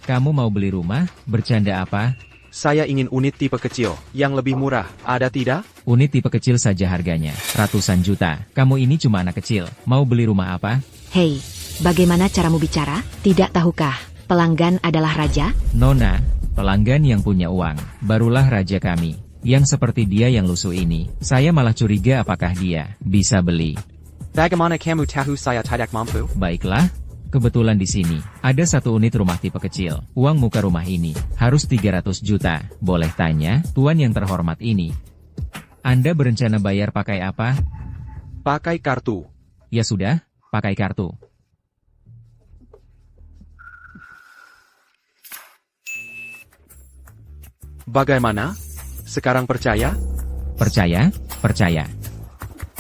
Kamu mau beli rumah? Bercanda apa? saya ingin unit tipe kecil, yang lebih murah, ada tidak? Unit tipe kecil saja harganya, ratusan juta. Kamu ini cuma anak kecil, mau beli rumah apa? Hei, bagaimana caramu bicara? Tidak tahukah, pelanggan adalah raja? Nona, pelanggan yang punya uang, barulah raja kami. Yang seperti dia yang lusuh ini, saya malah curiga apakah dia bisa beli. Bagaimana kamu tahu saya tidak mampu? Baiklah. Kebetulan di sini, ada 1 unit rumah tipe kecil. Uang muka rumah ini, harus 300 juta. Boleh tanya, tuan yang terhormat ini, Anda berencana bayar pakai apa? Pakai kartu. Ya sudah, pakai kartu. Bagaimana? Sekarang percaya? Percaya.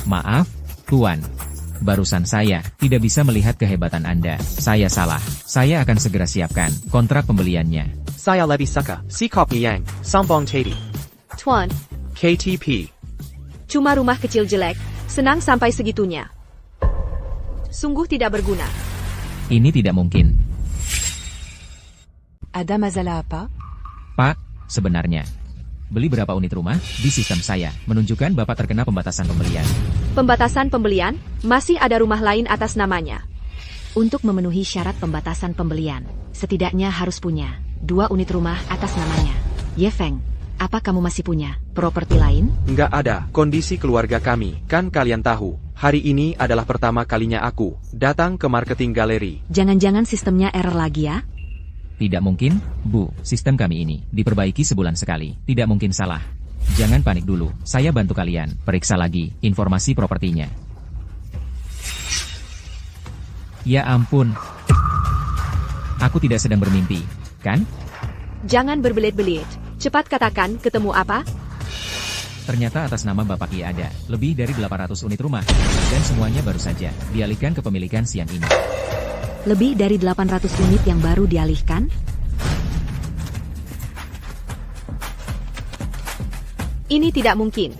Maaf, tuan. Barusan saya tidak bisa melihat kehebatan Anda. Saya salah. Saya akan segera siapkan kontrak pembeliannya. Saya lebih suka si kopi yang sombong tadi. Tuan, KTP. cuma rumah kecil jelek, senang sampai segitunya. Sungguh tidak berguna. Ini tidak mungkin. Ada masalah apa? Pak, sebenarnya, beli berapa unit rumah? Di sistem saya, menunjukkan Bapak terkena pembatasan pembelian. Pembatasan pembelian, masih ada rumah lain atas namanya. Untuk memenuhi syarat pembatasan pembelian, setidaknya harus punya 2 unit rumah atas namanya. Ye Feng, apa kamu masih punya properti lain? Nggak ada, kondisi keluarga kami, kan kalian tahu. Hari ini adalah pertama kalinya aku datang ke marketing galeri. Jangan-jangan sistemnya error lagi ya? Tidak mungkin, Bu. Sistem kami ini diperbaiki sebulan sekali. Tidak mungkin salah. Jangan panik dulu. Saya bantu kalian. Periksa lagi informasi propertinya. Ya ampun. Aku tidak sedang bermimpi, kan? Jangan berbelit-belit. Cepat katakan, ketemu apa? Ternyata atas nama Bapak Ki ada lebih dari 800 unit rumah. Dan semuanya baru saja dialihkan kepemilikan siang ini. Lebih dari 800 unit yang baru dialihkan? Ini tidak mungkin.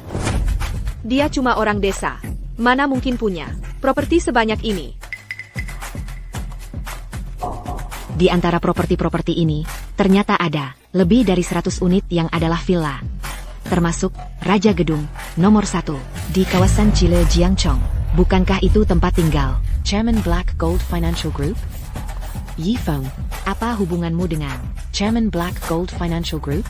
Dia cuma orang desa. Mana mungkin punya properti sebanyak ini? Di antara properti-properti ini, ternyata ada lebih dari 100 unit yang adalah villa. Termasuk Raja Gedung nomor 1 di kawasan Chile Jiangchong. Bukankah itu tempat tinggal Chairman Black Gold Financial Group? Yi Feng, apa hubunganmu dengan Chairman Black Gold Financial Group?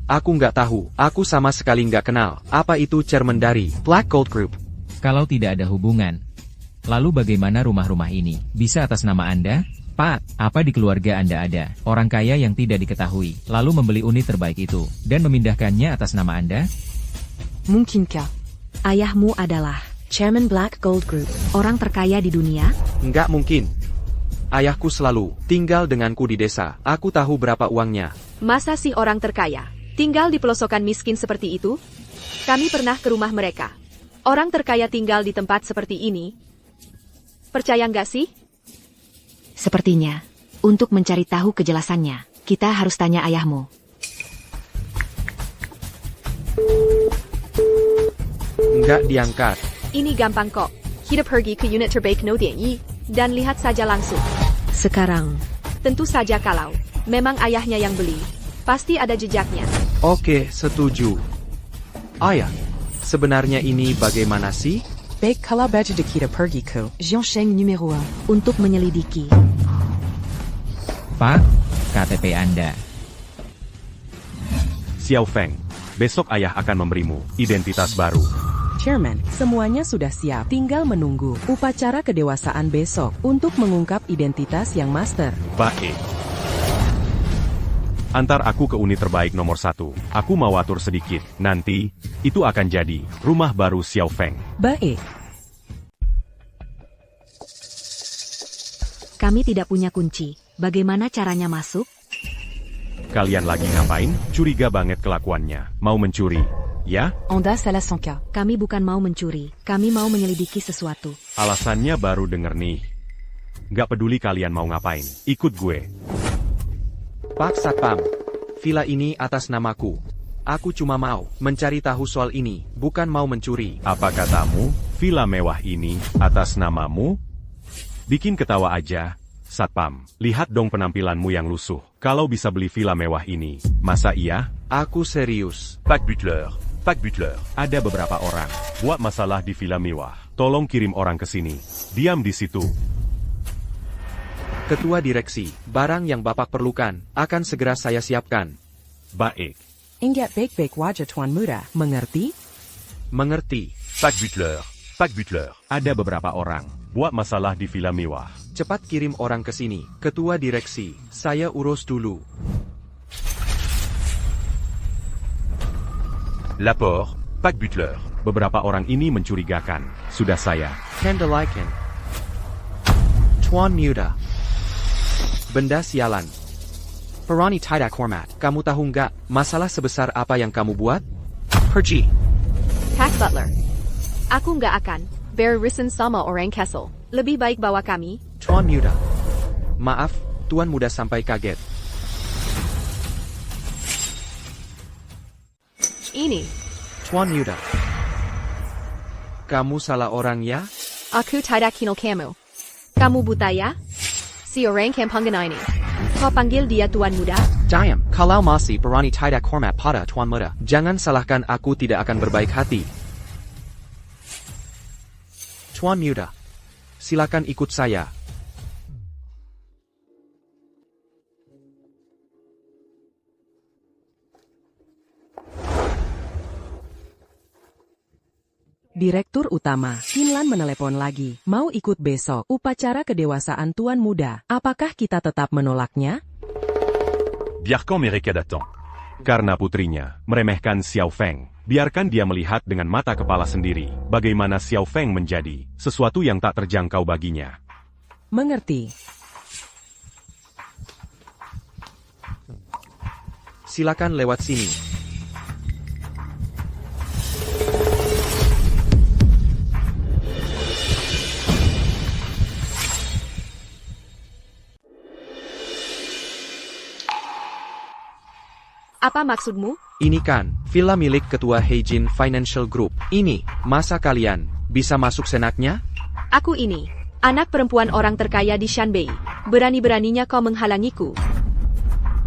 Aku nggak tahu, aku sama sekali nggak kenal. Apa itu chairman dari Black Gold Group? Kalau tidak ada hubungan, lalu bagaimana rumah-rumah ini bisa atas nama Anda? Pak, apa di keluarga Anda ada orang kaya yang tidak diketahui, lalu membeli unit terbaik itu, dan memindahkannya atas nama Anda? Mungkinkah ayahmu adalah Chairman Black Gold Group, orang terkaya di dunia? Nggak mungkin. Ayahku selalu tinggal denganku di desa. Aku tahu berapa uangnya. Masa sih orang terkaya tinggal di pelosokan miskin seperti itu? Kami pernah ke rumah mereka. Orang terkaya tinggal di tempat seperti ini. Percaya nggak sih? Sepertinya, untuk mencari tahu kejelasannya, kita harus tanya ayahmu. Nggak diangkat. Ini gampang kok. Kita pergi ke unit terbaik No Dianyi, dan lihat saja langsung. Sekarang, tentu saja kalau memang ayahnya yang beli, pasti ada jejaknya. Oke, setuju. Ayah, sebenarnya ini bagaimana sih? Baik kalau baju de kita pergi ke Jiangcheng numero 1 untuk menyelidiki. Pak, KTP Anda. Xiao Feng, besok ayah akan memberimu identitas baru. Chairman, semuanya sudah siap. Tinggal menunggu upacara kedewasaan besok untuk mengungkap identitas yang master. Baik. Antar aku ke unit terbaik nomor 1. Aku mau atur sedikit. Nanti, itu akan jadi rumah baru Xiao Feng. Baik. Kami tidak punya kunci. Bagaimana caranya masuk? Kalian lagi ngapain? Curiga banget kelakuannya. Mau mencuri, ya? Ondas à la Sanka. Kami bukan mau mencuri. Kami mau menyelidiki sesuatu. Alasannya baru denger nih. Gak peduli kalian mau ngapain. Ikut gue. Pak Satpam, villa ini atas namaku. Aku cuma mau mencari tahu soal ini, bukan mau mencuri. Apa katamu? Villa mewah ini atas namamu? Bikin ketawa aja. Satpam, lihat dong penampilanmu yang lusuh. Kalau bisa beli villa mewah ini, masa iya? Aku serius. Pak Butler. Ada beberapa orang buat masalah di villa mewah. Tolong kirim orang ke sini. Diam di situ. Ketua direksi, barang yang Bapak perlukan, akan segera saya siapkan. Baik. Ingat baik-baik wajah Tuan Muda. Mengerti? Mengerti. Pak Butler. Ada beberapa orang buat masalah di villa mewah. Cepat kirim orang ke sini. Ketua direksi, saya urus dulu. Lapor, Pak Butler. Beberapa orang ini mencurigakan. Sudah saya. Candlelight. Tuan Muda. Benda sialan. Perani tidak hormat. Kamu tahu nggak masalah sebesar apa yang kamu buat? Pergi. Pak Butler. Aku nggak akan beririsan sama orang Kessel. Lebih baik bawa kami. Tuan Muda. Maaf, Tuan Muda sampai kaget. Ini. Tuan Muda. Kamu salah orang ya? Aku tidak kenal kamu. Kamu buta ya? Si orang kampungan ini. Kau panggil dia Tuan Muda? Diam, kalau masih berani tidak hormat pada Tuan Muda, jangan salahkan aku tidak akan berbaik hati. Tuan Muda, silakan ikut saya. Direktur Utama, Kinlan menelepon lagi. Mau ikut besok upacara kedewasaan Tuan Muda. Apakah kita tetap menolaknya? Biarkan mereka datang. Karena putrinya meremehkan Xiao Feng. Biarkan dia melihat dengan mata kepala sendiri bagaimana Xiao Feng menjadi sesuatu yang tak terjangkau baginya. Mengerti. Silakan lewat sini. Apa maksudmu? Ini kan villa milik Ketua Heijin Financial Group. Ini, masa kalian bisa masuk senaknya? Aku ini, anak perempuan orang terkaya di Shanbei. Berani-beraninya kau menghalangiku.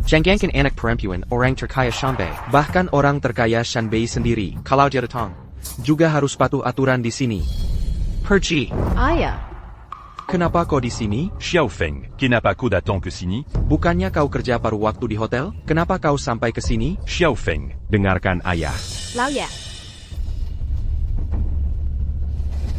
Jangankan anak perempuan orang terkaya Shanbei, bahkan orang terkaya Shanbei sendiri, kalau dia datang, juga harus patuh aturan di sini. Pergi. Ayah. Kenapa kau di sini? Xiao Feng, kenapa kau datang ke sini? Bukannya kau kerja paruh waktu di hotel? Kenapa kau sampai ke sini? Xiao Feng, dengarkan ayah. Lauya.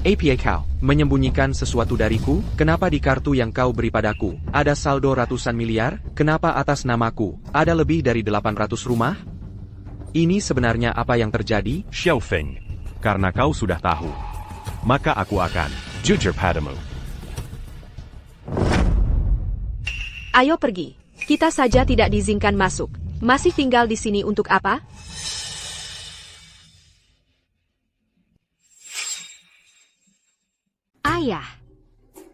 APA kau menyembunyikan sesuatu dariku? Kenapa di kartu yang kau beri padaku ada saldo ratusan miliar? Kenapa atas namaku ada lebih dari 800 rumah? Ini sebenarnya apa yang terjadi? Xiao Feng, karena kau sudah tahu, maka aku akan jujur padamu. Ayo pergi. Kita saja tidak diizinkan masuk. Masih tinggal di sini untuk apa? Ayah.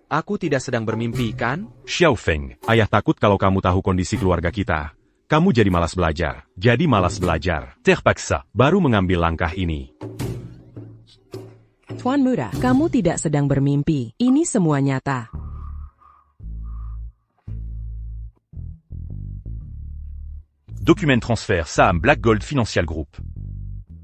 Aku tidak sedang bermimpi, kan? Xiao Feng, ayah takut kalau kamu tahu kondisi keluarga kita. Kamu jadi malas belajar. Terpaksa. Baru mengambil langkah ini. Tuan Muda, kamu tidak sedang bermimpi. Ini semua nyata. Dokumen transfer saham Black Gold Financial Group.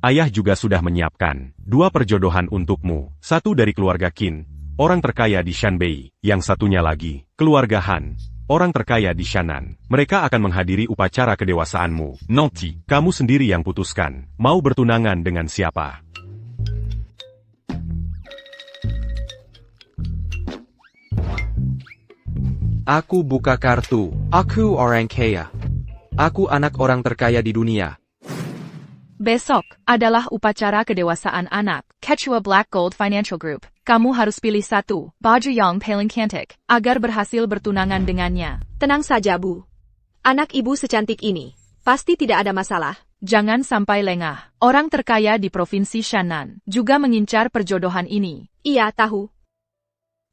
Ayah juga sudah menyiapkan 2 perjodohan untukmu. 1 dari keluarga Qin, orang terkaya di Shanbei. Yang satunya lagi, keluarga Han, orang terkaya di Shannan. Mereka akan menghadiri upacara kedewasaanmu. Nanti, kamu sendiri yang putuskan, mau bertunangan dengan siapa. Aku buka kartu. Aku orang kaya. Aku anak orang terkaya di dunia. Besok adalah upacara kedewasaan anak, Ketua Black Gold Financial Group. Kamu harus pilih satu, baju yang paling cantik, agar berhasil bertunangan dengannya. Tenang saja, Bu. Anak ibu secantik ini, pasti tidak ada masalah. Jangan sampai lengah. Orang terkaya di Provinsi Shannan juga mengincar perjodohan ini. Iya, tahu.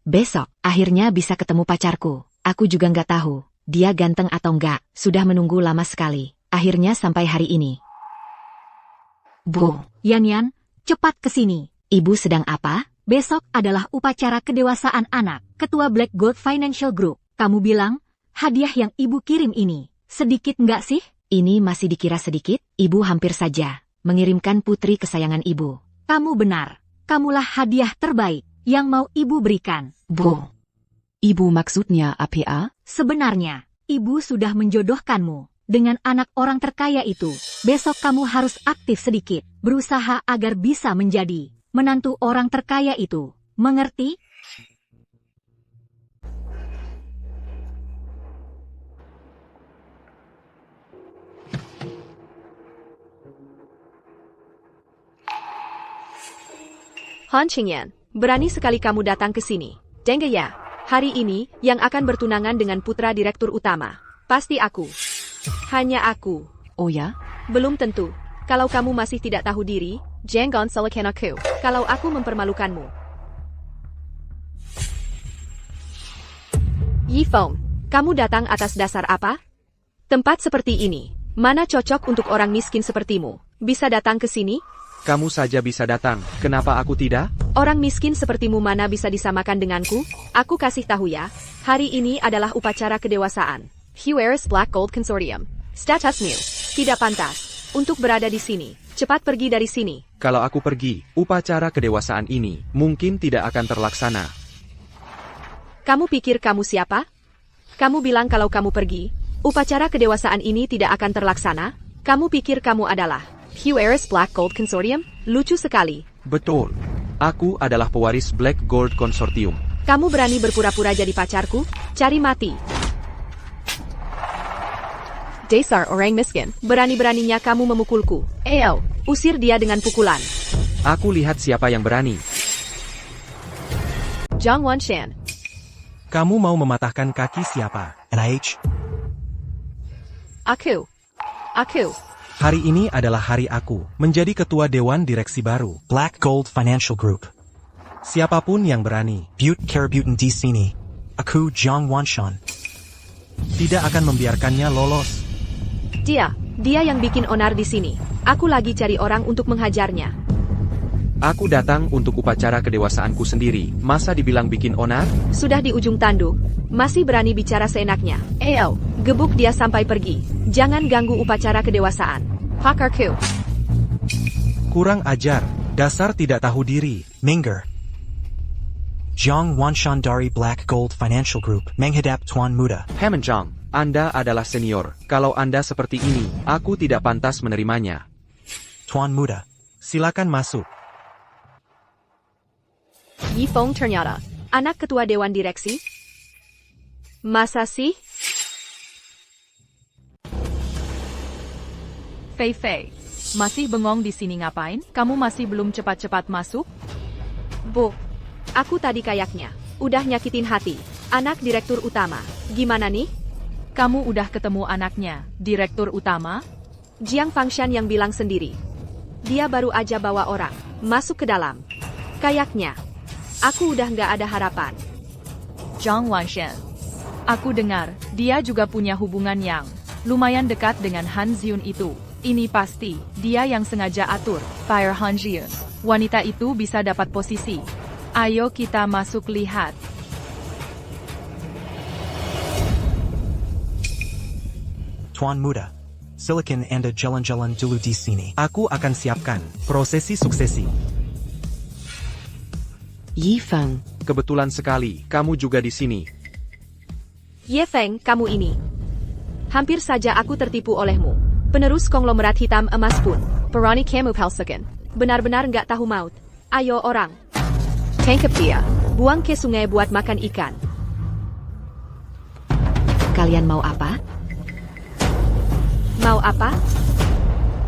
Besok, akhirnya bisa ketemu pacarku. Aku juga nggak tahu, dia ganteng atau enggak, sudah menunggu lama sekali. Akhirnya sampai hari ini. Bu, Yan, cepat ke sini. Ibu sedang apa? Besok adalah upacara kedewasaan anak, Ketua Black Gold Financial Group. Kamu bilang, hadiah yang ibu kirim ini, sedikit nggak sih? Ini masih dikira sedikit, ibu hampir saja mengirimkan putri kesayangan ibu. Kamu benar, kamulah hadiah terbaik yang mau ibu berikan. Bu. Ibu maksudnya apa? Sebenarnya, ibu sudah menjodohkanmu dengan anak orang terkaya itu. Besok kamu harus aktif sedikit, berusaha agar bisa menjadi menantu orang terkaya itu. Mengerti? Han Qingyan, berani sekali kamu datang ke sini. Dengge ya, hari ini yang akan bertunangan dengan putra direktur utama. Pasti aku. Hanya aku. Oh ya? Belum tentu. Kalau kamu masih tidak tahu diri, jangan salahkan aku. Kalau aku mempermalukanmu. Yifeng, kamu datang atas dasar apa? Tempat seperti ini, mana cocok untuk orang miskin sepertimu? Bisa datang ke sini? Kamu saja bisa datang, kenapa aku tidak? Orang miskin sepertimu mana bisa disamakan denganku? Aku kasih tahu ya, hari ini adalah upacara kedewasaan. Hueris Black Gold Consortium. Statusmu tidak pantas untuk berada di sini. Cepat pergi dari sini. Kalau aku pergi, upacara kedewasaan ini mungkin tidak akan terlaksana. Kamu pikir kamu siapa? Kamu bilang kalau kamu pergi, upacara kedewasaan ini tidak akan terlaksana? Kamu pikir kamu adalah Hueris Black Gold Consortium? Lucu sekali. Betul. Aku adalah pewaris Black Gold Consortium. Kamu berani berpura-pura jadi pacarku? Cari mati. Dasar orang miskin. Berani-beraninya kamu memukulku. Eo, usir dia dengan pukulan. Aku lihat siapa yang berani. Zhang Wanshan. Kamu mau mematahkan kaki siapa? NIH? Aku. Hari ini adalah hari aku menjadi ketua dewan direksi baru. Black Gold Financial Group. Siapapun yang berani, Butte Karabutan di sini. Aku Jiang Wanshan. tidak akan membiarkannya lolos. Dia yang bikin onar di sini. Aku lagi cari orang untuk menghajarnya. Aku datang untuk upacara kedewasaanku sendiri. Masa dibilang bikin onar? Sudah di ujung tanduk, masih berani bicara seenaknya. Eo, gebuk dia sampai pergi. Jangan ganggu upacara kedewasaan. Pakarku. Kurang ajar, dasar tidak tahu diri. Minger. Jiang Wanshan dari Black Gold Financial Group menghadap Tuan Muda. Hemenjang, Anda adalah senior. Kalau Anda seperti ini, aku tidak pantas menerimanya. Tuan Muda. Silakan masuk. Yifeng ternyata anak ketua dewan direksi? Masa sih? Fei Fei, masih bengong di sini ngapain? Kamu masih belum cepat-cepat masuk? Bu, aku tadi kayaknya udah nyakitin hati anak direktur utama. Gimana nih? Kamu udah ketemu anaknya, direktur utama? Jiang Fangshan yang bilang sendiri. Dia baru aja bawa orang masuk ke dalam. Kayaknya aku udah nggak ada harapan. Zhang Wanshan. Aku dengar, dia juga punya hubungan yang lumayan dekat dengan Han Xiun itu. Ini pasti, dia yang sengaja atur, Fire Han Xiun. Wanita itu bisa dapat posisi. Ayo kita masuk lihat. Tuan Muda. Silakan Anda jalan-jalan dulu di sini. Aku akan siapkan prosesi suksesi. Yifeng. Kebetulan sekali, kamu juga di sini. Ye Feng, kamu ini. Hampir saja aku tertipu olehmu. Penerus konglomerat hitam emas pun. Perani kamu palsukan. Benar-benar nggak tahu maut. Ayo orang. Tangkap dia. Buang ke sungai buat makan ikan. kalian mau apa? Mau apa?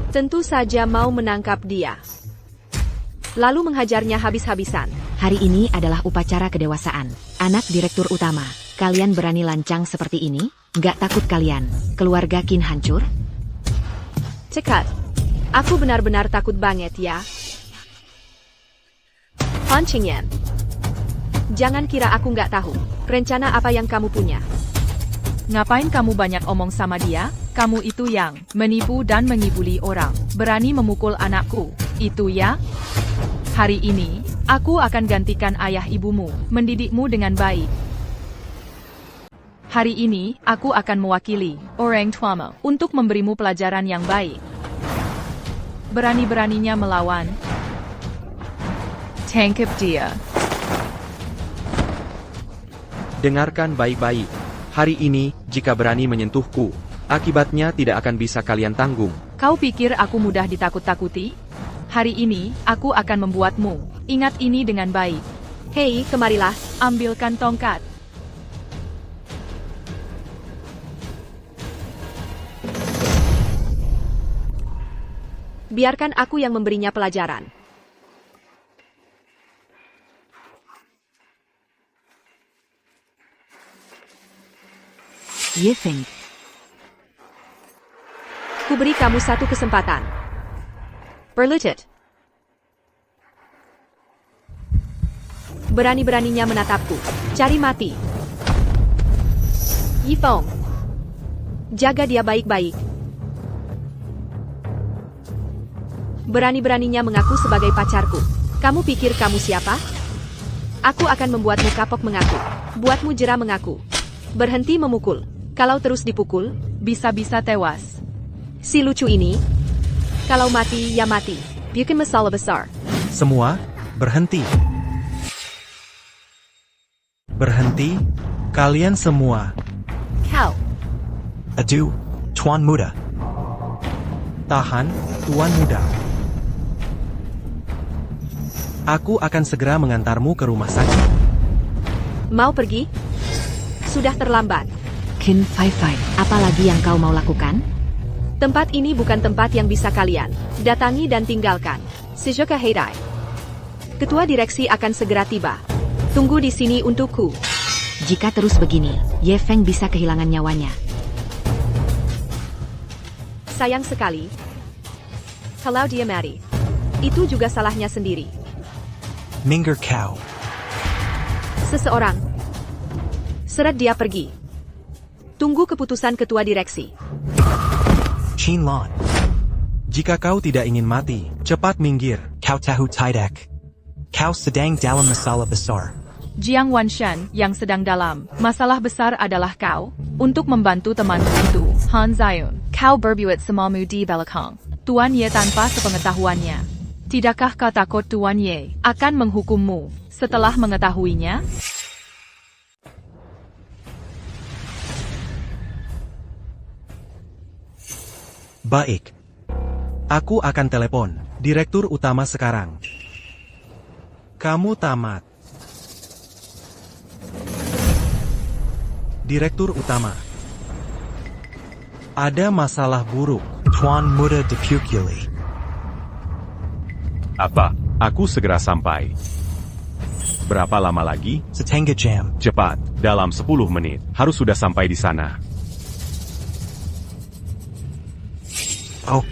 Tentu saja mau menangkap dia. Lalu menghajarnya habis-habisan. Hari ini adalah upacara kedewasaan. Anak direktur utama, kalian berani lancang seperti ini? Nggak takut kalian, keluarga Qin hancur? Cekat. Aku benar-benar takut banget ya. Han Qingyan. Jangan kira aku nggak tahu rencana apa yang kamu punya. Ngapain kamu banyak omong sama dia? Kamu itu yang menipu dan mengibuli orang. Berani memukul anakku. Itu ya? Hari ini, aku akan gantikan ayah ibumu, mendidikmu dengan baik. Hari ini, aku akan mewakili orang tuamu untuk memberimu pelajaran yang baik. Berani-beraninya melawan. Tangkap dia. Dengarkan baik-baik. Hari ini, jika berani menyentuhku, akibatnya tidak akan bisa kalian tanggung. Kau pikir aku mudah ditakut-takuti? Hari ini, aku akan membuatmu ingat ini dengan baik. Hei, kemarilah. Ambilkan tongkat. Biarkan aku yang memberinya pelajaran. Ye Feng. Kuberi kamu satu kesempatan. Berlutut. Berani-beraninya menatapku. Cari mati. Yi Feng. Jaga dia baik-baik. Berani-beraninya mengaku sebagai pacarku. Kamu pikir kamu siapa? Aku akan membuatmu kapok mengaku. Buatmu jera mengaku. Berhenti memukul. Kalau terus dipukul, bisa-bisa tewas. Si lucu ini. Kalau mati, ya mati. Bikin masalah besar. Semua, berhenti. Berhenti, kalian semua. Kau. Adieu, Tuan Muda. Tahan, Tuan Muda. Aku akan segera mengantarmu ke rumah sakit. Mau pergi? Sudah terlambat. Qin Fai Fai, apa lagi yang kau mau lakukan? Tempat ini bukan tempat yang bisa kalian datangi dan tinggalkan. Sejoka Heidai. Ketua direksi akan segera tiba. Tunggu di sini untukku. Jika terus begini, Ye Feng bisa kehilangan nyawanya. Sayang sekali. Kalau dia mati, itu juga salahnya sendiri. Minger Cow. Seseorang. Seret dia pergi. Tunggu keputusan ketua direksi. Qin Lan. Jika kau tidak ingin mati, cepat minggir. Kau tahu tidak. Kau sedang dalam masalah besar. Jiang Wanshan yang sedang dalam masalah besar adalah kau. Untuk membantu temanmu itu, Han Zayun, kau berbuat semamu di belakang Tuan Ye tanpa sepengetahuannya. Tidakkah kau takut Tuan Ye akan menghukummu setelah mengetahuinya? Baik. Aku akan telepon direktur utama sekarang. Kamu tamat. Direktur utama. Ada masalah buruk. Tuan Muda Depukuli. Apa? Aku segera sampai. Berapa lama lagi? Setengah jam. Cepat, dalam 10 menit. Harus sudah sampai di sana. Oh.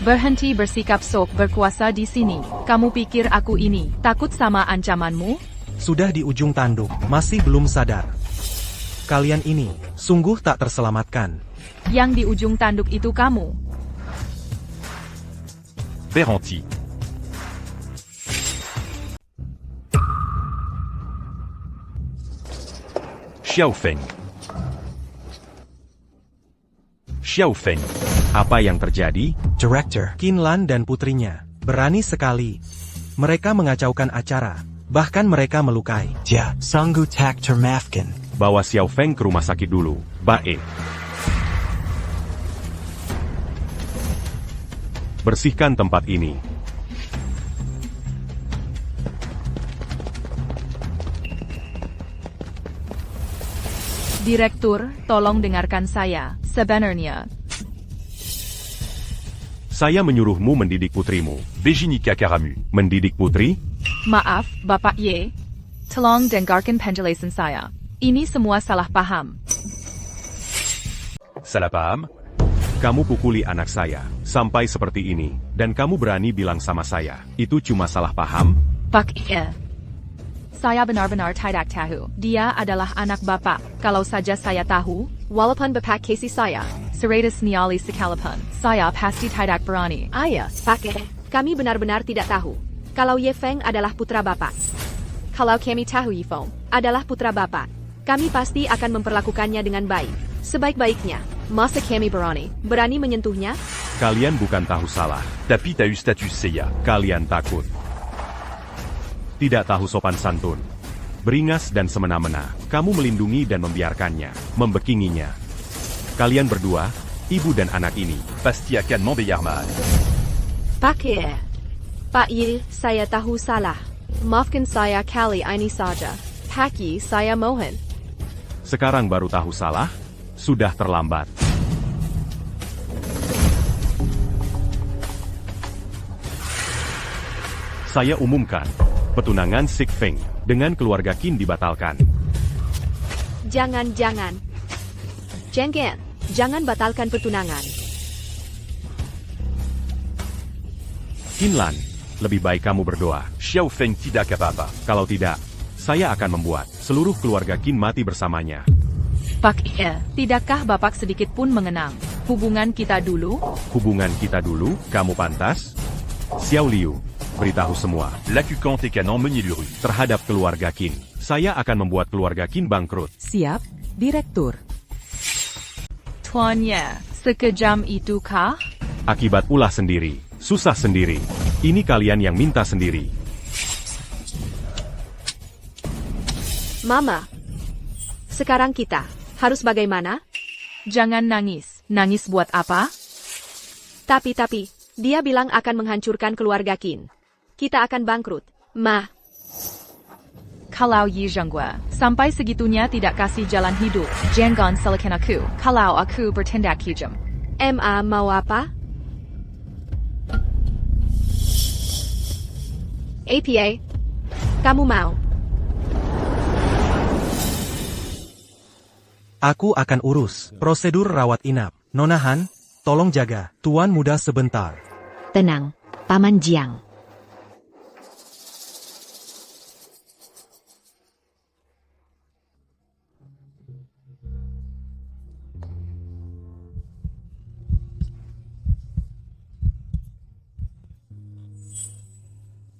Berhenti bersikap sok berkuasa di sini. Kamu pikir aku ini takut sama ancamanmu? Sudah di ujung tanduk, masih belum sadar. Kalian ini sungguh tak terselamatkan. Yang di ujung tanduk itu kamu. Berhenti. Xiao Feng. Xiao Feng. Apa yang terjadi? Director. Qin Lan dan putrinya berani sekali. Mereka mengacaukan acara. Bahkan mereka melukai. Dia sanggup tak termaafkan. Bawa Xiao Feng ke rumah sakit dulu. Baik. Bersihkan tempat ini. Direktur, tolong dengarkan saya. Sebenarnya, Saya menyuruhmu mendidik putrimu. Bejinika Karamu. Mendidik putri? maaf, Bapak Ye. Tolong dengarkan penjelasan saya. Ini semua salah paham. Salah paham? Kamu pukuli anak saya, sampai seperti ini, dan kamu berani bilang sama saya, itu cuma salah paham? Pak Ye. Saya benar-benar tidak tahu. Dia adalah anak Bapak. Kalau saja saya tahu, Walaupun Bapak kasih saya. seratus nyali sekalipun, saya pasti tidak berani. Ayah, Pak, kami benar-benar tidak tahu. Kalau Ye Feng adalah putra Bapak. Kalau kami tahu Ye Feng adalah putra Bapak, kami pasti akan memperlakukannya dengan baik. Sebaik-baiknya, masa kami berani menyentuhnya? Kalian bukan tahu salah. Tapi t'as eu status Seiya. Kalian takut. Tidak tahu sopan santun. Beringas dan semena-mena, kamu melindungi dan membiarkannya, membekinginya. Kalian berdua, ibu dan anak ini, Pasti akan membayar mahal. Pak Ye. Pak Ye, saya tahu salah. Maafkan saya kali ini saja. Pak Ye, saya mohon. sekarang baru tahu salah? Sudah terlambat. Saya umumkan, petunangan Sik Feng dengan keluarga Qin dibatalkan. Jangan. Jangan batalkan pertunangan. Qinlan, lebih baik kamu berdoa. Xiao Feng tidak apa-apa. Kalau tidak, saya akan membuat seluruh keluarga Qin mati bersamanya. Pak Ye, tidakkah Bapak sedikit pun mengenang hubungan kita dulu? Hubungan kita dulu, kamu pantas? Xiao Liu, beritahu semua. Lakukan tekanan menyeluruh terhadap keluarga Qin. Saya akan membuat keluarga Qin bangkrut. Siap, Direktur. Tuan Ye, sekejam itu kah? Akibat ulah sendiri, susah sendiri. Ini kalian yang minta sendiri. Mama, sekarang kita harus bagaimana? Jangan nangis. Nangis buat apa? Tapi, dia bilang akan menghancurkan keluarga Qin. Kita akan bangkrut, Ma. Kalau Yi Zhenggue sampai segitunya tidak kasih jalan hidup, jangan salahkan aku. Kalau aku bertindak kejam. Ma mau apa? APA, kamu mau? Aku akan urus prosedur rawat inap. Nona Han, tolong jaga Tuan Muda sebentar. Tenang, Paman Jiang.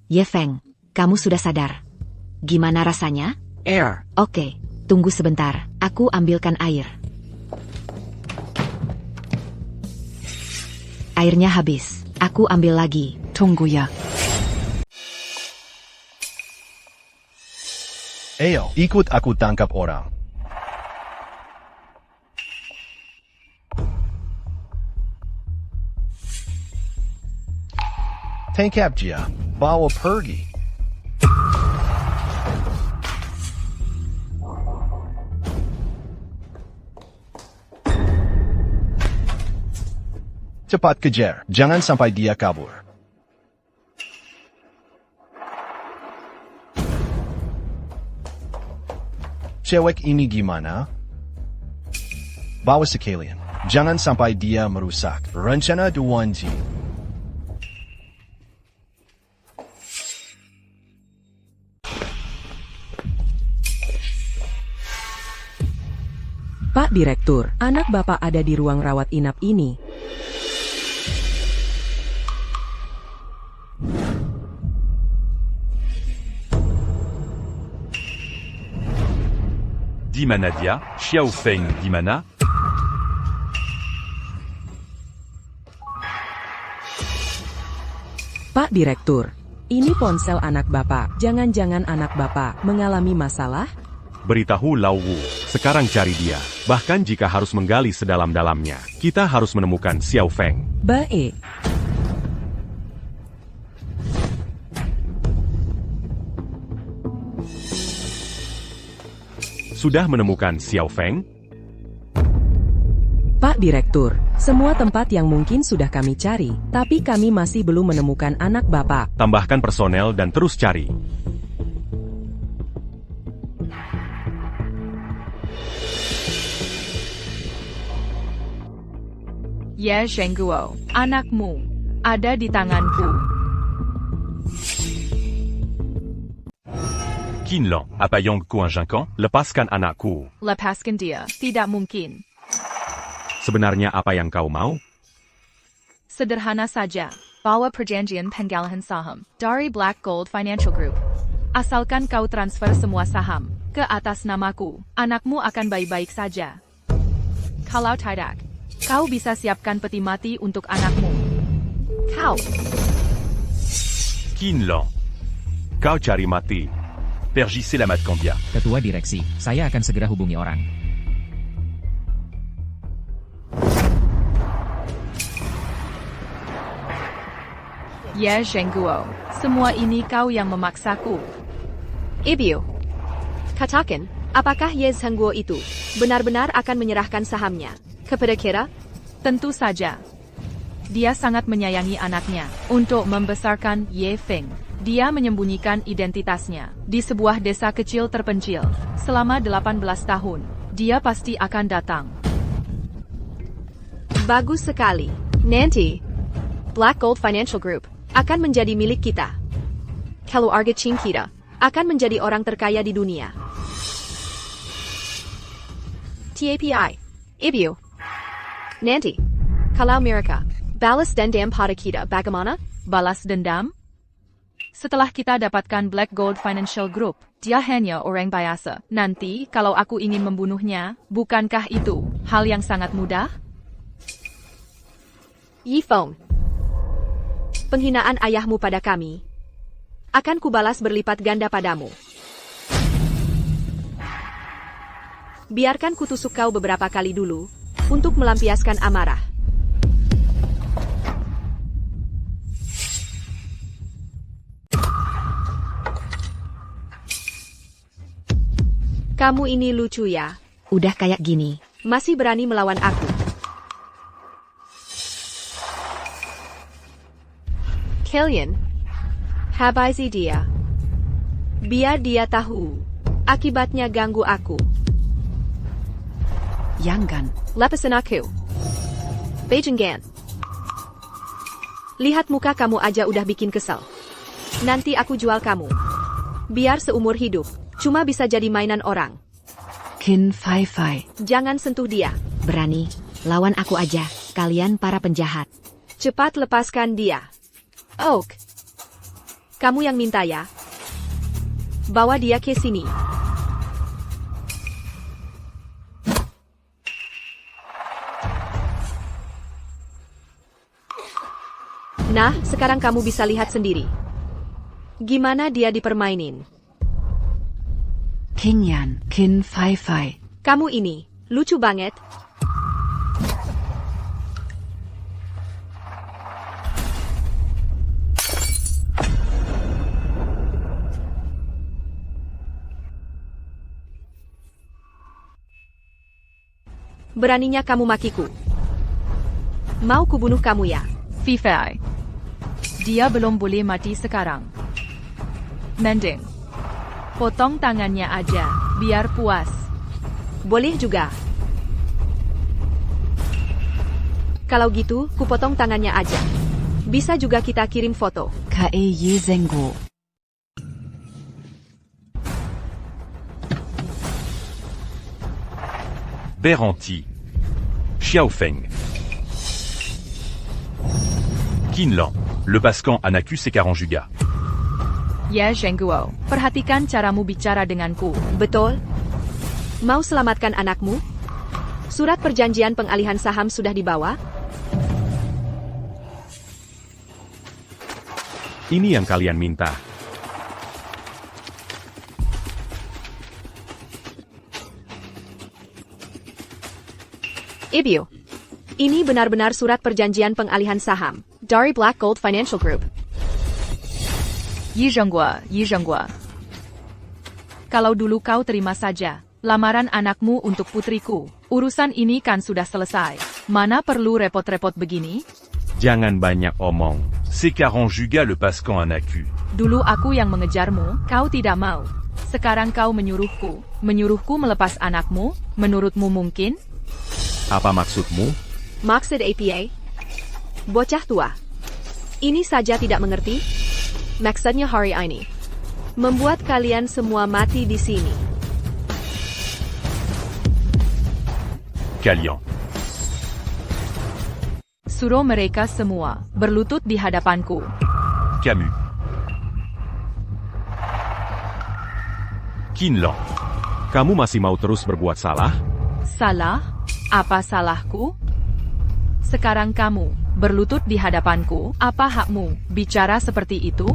Ye Feng, kamu sudah sadar. Gimana rasanya? Air. Oke, tunggu sebentar. Aku ambilkan air. Airnya habis. Aku ambil lagi. Tunggu ya. Ayo, ikut aku tangkap orang. Tangkap dia. Bawa pergi. Cepat kejar. Jangan sampai dia kabur. Cewek ini gimana? Bawa sekalian. Jangan sampai dia merusak rencana Duanji. Pak Direktur, anak Bapak ada di ruang rawat inap ini. Di mana dia? Xiao Feng di mana? Pak Direktur, ini ponsel anak Bapak. Jangan-jangan anak Bapak mengalami masalah? Beritahu Lao Wu, sekarang cari dia. Bahkan jika harus menggali sedalam-dalamnya, kita harus menemukan Xiao Feng. Baik. Sudah menemukan Xiao Feng? Pak Direktur, semua tempat yang mungkin sudah kami cari, tapi kami masih belum menemukan anak Bapak. Tambahkan personel dan terus cari. Ye Zhengguo, anakmu ada di tanganku. Qinlong, apa yang convaincant? Lepaskan anakku. Lepaskan dia, tidak mungkin. Sebenarnya apa yang kau mau? Sederhana saja, bawa perjanjian penggalian saham dari Black Gold Financial Group. Asalkan kau transfer semua saham ke atas namaku, anakmu akan baik-baik saja. Kalau tidak, kau bisa siapkan peti mati untuk anakmu. Kau. Qinlong, kau cari mati. Pergi selamat Kambia. Ketua direksi, saya akan segera hubungi orang. Ye Zhengguo, semua ini kau yang memaksaku. Ibu, katakan, apakah Ye Zhengguo itu benar-benar akan menyerahkan sahamnya kepada Kira? Tentu saja. Dia sangat menyayangi anaknya. Untuk membesarkan Ye Feng, dia menyembunyikan identitasnya di sebuah desa kecil terpencil. Selama 18 tahun, dia pasti akan datang. Bagus sekali. Nanti, Black Gold Financial Group akan menjadi milik kita. Keluarga Qing kita akan menjadi orang terkaya di dunia. TAPI, Ibu. Nanti, kalau mereka balas dendam pada kita, bagaimana? Balas dendam? Setelah kita dapatkan Black Gold Financial Group, dia hanya orang biasa. Nanti, kalau aku ingin membunuhnya, bukankah itu hal yang sangat mudah? Yifeng, penghinaan ayahmu pada kami akan kubalas berlipat ganda padamu. Biarkan kutusuk kau beberapa kali dulu untuk melampiaskan amarah. Kamu ini lucu ya. Udah kayak gini, Masih berani melawan aku. Kalian, habisi dia. Biar dia tahu akibatnya ganggu aku. Jangan. Lepasin aku. Beijinggan. Lihat muka kamu aja udah bikin kesal. Nanti aku jual kamu. Biar seumur hidup, cuma bisa jadi mainan orang. Qin Fai Fai. Jangan sentuh dia. Berani, lawan aku aja, kalian para penjahat. Cepat lepaskan dia. Oak. Kamu yang minta ya? Bawa dia ke sini. Nah, sekarang kamu bisa lihat sendiri. Gimana dia dipermainin. King Yan, Qin Fai Fai. Kamu ini, lucu banget. Beraninya kamu makiku. Mau kubunuh kamu ya? Fifai. Dia belum boleh mati sekarang. Mending potong tangannya aja, biar puas. Boleh juga. Kalau gitu, kupotong tangannya aja. Bisa juga kita kirim foto. Kae Ye Zhengguo. Beranti. Xiaofeng. Qinlong. Le Bascan Anacus et Karanjuga. Ye Zhengguo, perhatikan caramu bicara denganku. Betul? Mau selamatkan anakmu? Surat perjanjian pengalihan saham sudah dibawa? Ini yang kalian minta. Ibu, ini benar-benar surat perjanjian pengalihan saham dari Black Gold Financial Group. Ye Zhengguo. Kalau dulu kau terima saja lamaran anakmu untuk putriku, urusan ini kan sudah selesai. Mana perlu repot-repot begini? Jangan banyak omong. C'est car en juga le pascan un accu. Dulu aku yang mengejarmu, kau tidak mau. Sekarang kau menyuruhku melepas anakmu, menurutmu mungkin? Apa maksudmu? Maksud APA? Bocah tua. Ini saja tidak mengerti? Maksudnya hari ini. Membuat kalian semua mati di sini. Kalian. Suruh mereka semua berlutut di hadapanku. Camus. Qinlong. Kamu masih mau terus berbuat salah? Salah? Apa salahku? Sekarang kamu berlutut di hadapanku. Apa hakmu bicara seperti itu?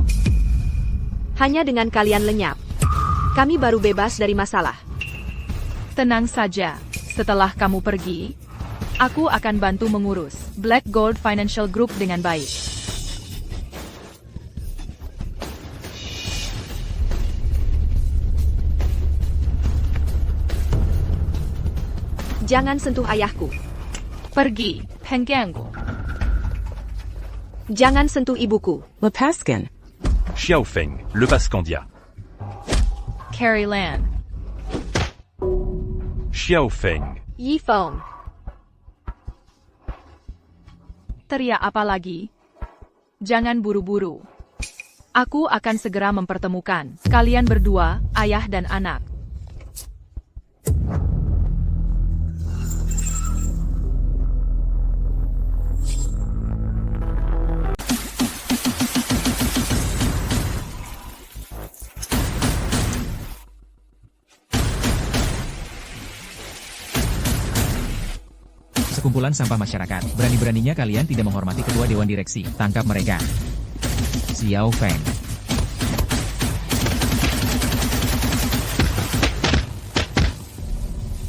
Hanya dengan kalian lenyap. Kami baru bebas dari masalah. Tenang saja. Setelah kamu pergi, aku akan bantu mengurus Black Gold Financial Group dengan baik. Jangan sentuh ayahku. Pergi, Hengkengku. Jangan sentuh ibuku. Lepaskan. Xiaofeng, le Pascandia. Carrie Lan. Xiaofeng. Yifeng. Teriak apa lagi? Jangan buru-buru. Aku akan segera mempertemukan kalian berdua, ayah dan anak. Sekumpulan sampah masyarakat. Berani-beraninya kalian tidak menghormati ketua dewan direksi. Tangkap mereka. Xiao Feng.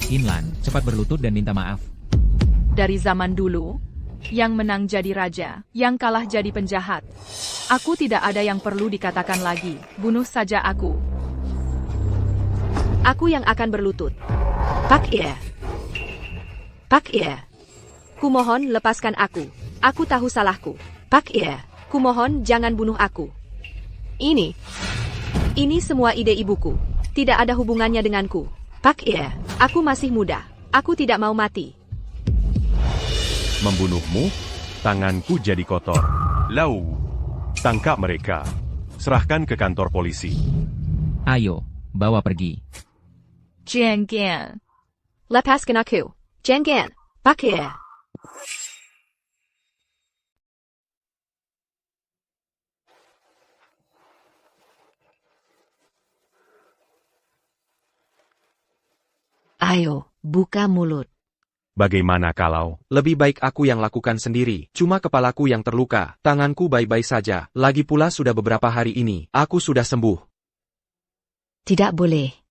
Qinlan, cepat berlutut dan minta maaf. Dari zaman dulu, yang menang jadi raja, yang kalah jadi penjahat. Aku tidak ada yang perlu dikatakan lagi. Bunuh saja aku. Aku yang akan berlutut. Pak Ye. Pak Ye. Kumohon lepaskan aku. Aku tahu salahku. Pak Ye. Kumohon jangan bunuh aku. Ini semua ide ibuku. Tidak ada hubungannya denganku. Pak Ye. Aku masih muda. Aku tidak mau mati. Membunuhmu? Tanganku jadi kotor. Lau. Tangkap mereka. Serahkan ke kantor polisi. Ayo, bawa pergi. Jiangan. Lepaskan aku. Jangan. Pak Ye. Ayo, buka mulut. Bagaimana kalau? Lebih baik aku yang lakukan sendiri. Cuma kepalaku yang terluka. Tanganku baik-baik saja. Lagi pula sudah beberapa hari ini. Aku sudah sembuh. Tidak boleh.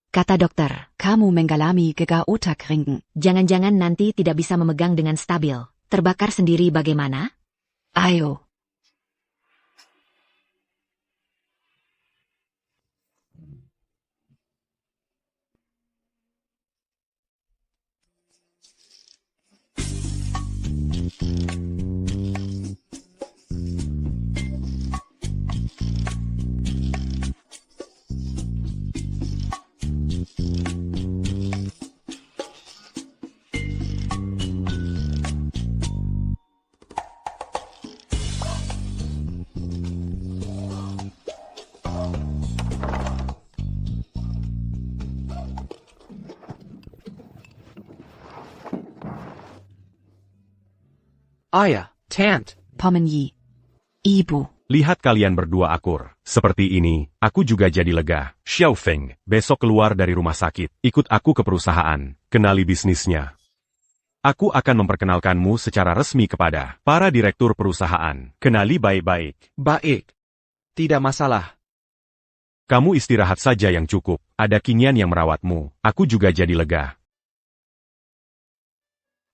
Kata dokter, Kamu mengalami gegar otak ringan. jangan-jangan nanti tidak bisa memegang dengan stabil. Terbakar sendiri bagaimana? Ayo. Ayah, Tant. Paman Yi. Ibu. Lihat kalian berdua akur. Seperti ini, aku juga jadi lega. Xiaofeng, besok keluar dari rumah sakit. Ikut aku ke perusahaan. Kenali bisnisnya. Aku akan memperkenalkanmu secara resmi kepada para direktur perusahaan. Kenali baik-baik. Baik. Tidak masalah. Kamu istirahat saja yang cukup. Ada Qinyan yang merawatmu. Aku juga jadi lega.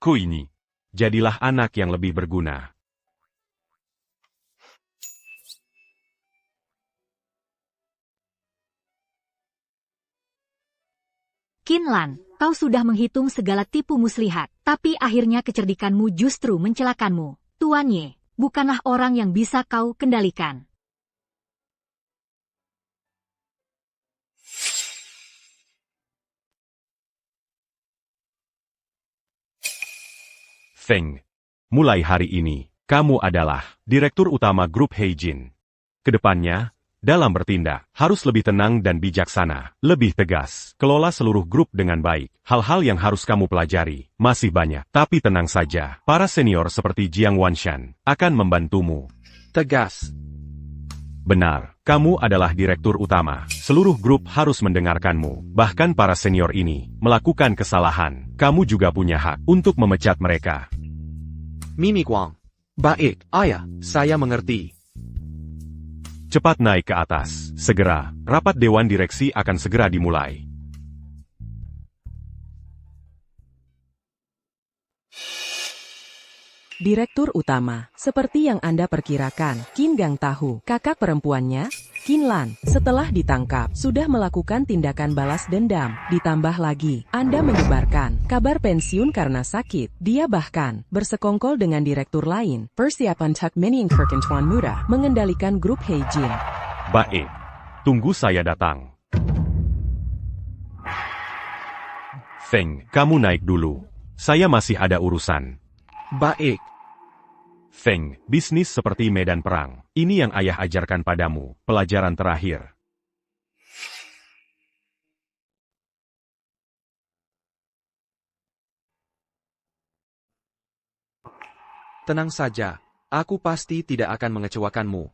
Ko ini. Jadilah anak yang lebih berguna. Qinlan. Kau sudah menghitung segala tipu muslihat, tapi akhirnya kecerdikanmu justru mencelakanmu. Tuan Ye, bukanlah orang yang bisa kau kendalikan. Feng, mulai hari ini, kamu adalah Direktur Utama Grup Heijin. Kedepannya, dalam bertindak, harus lebih tenang dan bijaksana, lebih tegas, kelola seluruh grup dengan baik. Hal-hal yang harus kamu pelajari, masih banyak. Tapi tenang saja, para senior seperti Jiang Wanshan akan membantumu. Tegas. Benar, kamu adalah Direktur Utama. Seluruh grup harus mendengarkanmu. Bahkan para senior ini melakukan kesalahan. Kamu juga punya hak untuk memecat mereka. Mimi Guang. Baik, ayah, saya mengerti. Cepat naik ke atas. Segera, rapat Dewan Direksi akan segera dimulai. Direktur Utama, seperti yang Anda perkirakan, Qin Gang tahu, kakak perempuannya, Qin Lan, setelah ditangkap, sudah melakukan tindakan balas dendam. Ditambah lagi, Anda menyebarkan kabar pensiun karena sakit. Dia bahkan bersekongkol dengan direktur lain, persiapan Tak meningkatkan Tuan Muda, mengendalikan grup Heijin. Baik, tunggu saya datang. Feng, kamu naik dulu. Saya masih ada urusan. Baik. Feng, bisnis seperti medan perang. Ini yang ayah ajarkan padamu, pelajaran terakhir. Tenang saja, aku pasti tidak akan mengecewakanmu.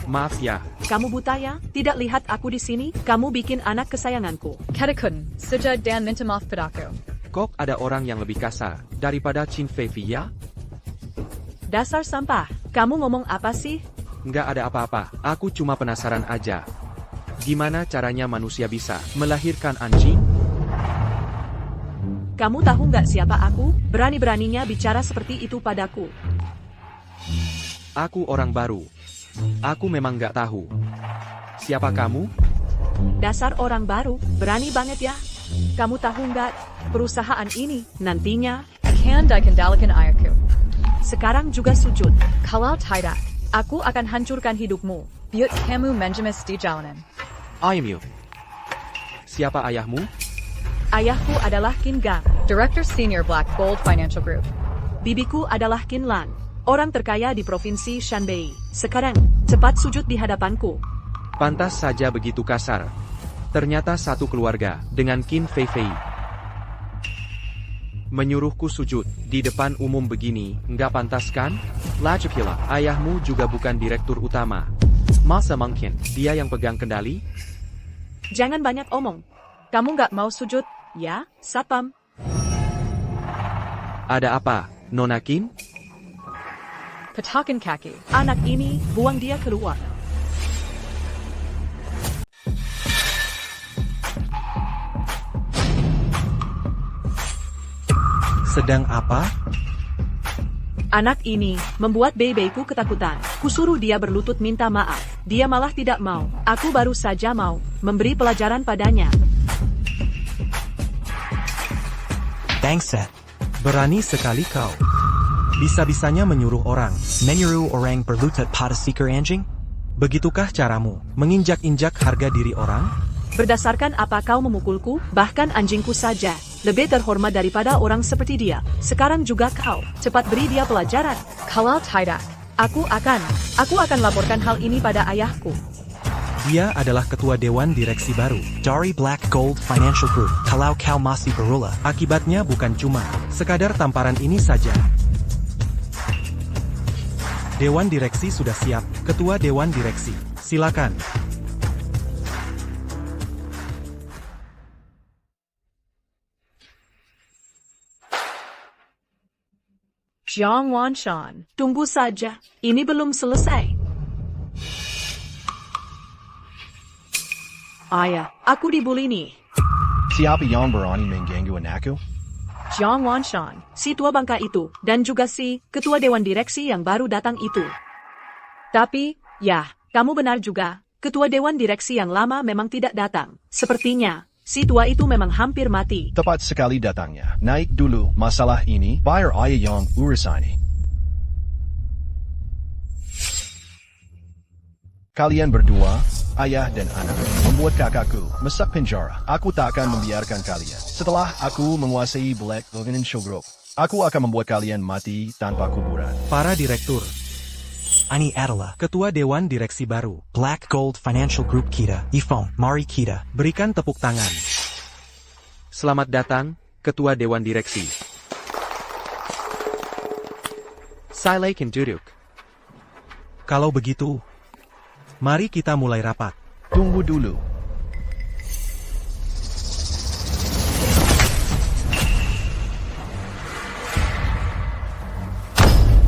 Maaf ya. Kamu buta ya? Tidak lihat aku di sini? Kamu bikin anak kesayanganku. Katakun, sejak dan minta maaf padaku. Kok ada orang yang lebih kasar daripada Qin Feifi ya? Dasar sampah. Kamu ngomong apa sih? Nggak ada apa-apa, aku cuma penasaran aja. Gimana caranya manusia bisa melahirkan anjing? Kamu tahu nggak siapa aku? Berani-beraninya bicara seperti itu padaku. Aku orang baru. Aku memang nggak tahu. Siapa kamu? Dasar orang baru, berani banget ya. Kamu tahu nggak, perusahaan ini nantinya Kan dikendalikan ayahku. sekarang juga sujud. Kalau tidak, aku akan hancurkan hidupmu. Biut kamu menjemas di jalanan. Ayahmu. Siapa ayahmu? Ayahku adalah Qin Gang. Director Senior Black Gold Financial Group. Bibiku adalah Qin Lan, orang terkaya di Provinsi Shanbei. Sekarang, cepat sujud di hadapanku. Pantas saja begitu kasar. Ternyata satu keluarga dengan Qin Feifei. Menyuruhku sujud di depan umum begini, nggak pantas kan? Lagipula, ayahmu juga bukan direktur utama. Masa mungkin dia yang pegang kendali? Jangan banyak omong. Kamu nggak mau sujud, ya, Satpam? Ada apa, Nona Qin? Petakan kaki. Anak ini, buang dia keluar. Sedang apa? Anak ini membuat bebeku ketakutan. Kusuruh dia berlutut minta maaf. Dia malah tidak mau. Aku baru saja mau memberi pelajaran padanya. Thanks, Seth. Berani sekali kau. Bisa-bisanya menyuruh orang. Menyuruh orang berlutut pada seekor anjing? Begitukah caramu menginjak-injak harga diri orang? Berdasarkan apa kau memukulku? Bahkan anjingku saja lebih terhormat daripada orang seperti dia. Sekarang juga kau. Cepat beri dia pelajaran. Kalau tidak, aku akan laporkan hal ini pada ayahku. Dia adalah ketua dewan direksi baru. Dari Black Gold Financial Group. Kalau kau masih berula. Akibatnya bukan cuma sekadar tamparan ini saja. Dewan direksi sudah siap. Ketua dewan direksi, silakan. Jiang Wanshan, tunggu saja. Ini belum selesai. Ayah, aku dibully nih. Siapa yang berani mengganggu anakku? Jiang Wanshan, si tua bangka itu, dan juga si ketua dewan direksi yang baru datang itu. Tapi, ya, kamu benar juga, ketua dewan direksi yang lama memang tidak datang. Sepertinya, si tua itu memang hampir mati. Tepat sekali datangnya. Naik dulu, masalah ini, biar ayah yang urusani. Kalian berdua, ayah dan anak, membuat kakakku masuk penjara. Aku tak akan membiarkan kalian. Setelah aku menguasai Black Financial Group, aku akan membuat kalian mati tanpa kuburan. Para direktur, Ini adalah ketua dewan direksi baru. Black Gold Financial Group kita. Ifong, mari kita. Berikan tepuk tangan. Selamat datang, ketua dewan direksi. Silakan duduk. Kalau begitu, mari kita mulai rapat. Tunggu dulu.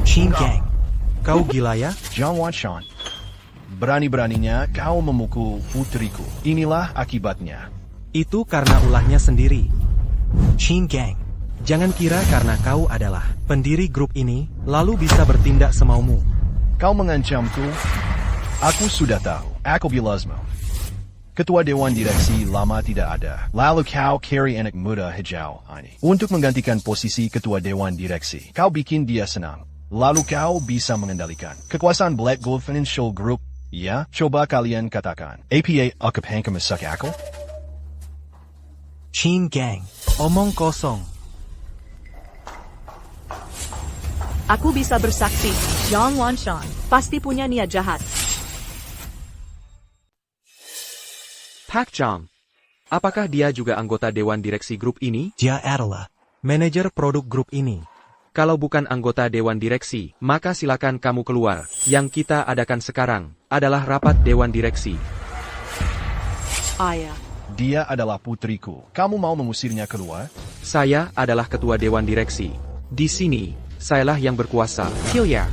Chin Gang. Kau gila ya? Jiang Wanshan. Berani-beraninya kau memukul putriku. Inilah akibatnya. Itu karena ulahnya sendiri. Chin Gang. Jangan kira karena kau adalah pendiri grup ini, lalu bisa bertindak semaumu. Kau mengancamku? Aku sudah tahu. Aku bilasmu. Ketua Dewan Direksi lama tidak ada. Lalu kau carry anak muda hijau ini. Untuk menggantikan posisi Ketua Dewan Direksi. Kau bikin dia senang. Lalu kau bisa mengendalikan kekuasaan Black Gold Financial Group. Ya, coba kalian katakan. APA akapangka masak aku? Chin Gang. Omong kosong. Aku bisa bersaksi, Jiang Wanshan pasti punya niat jahat. Pak Zhang, apakah dia juga anggota dewan direksi grup ini? Dia adalah manajer produk grup ini. Kalau bukan anggota dewan direksi, maka silakan kamu keluar. Yang kita adakan sekarang adalah rapat dewan direksi. Ayah. Dia adalah putriku. Kamu mau mengusirnya keluar? Saya adalah ketua dewan direksi. Di sini, sayalah yang berkuasa. Hilya.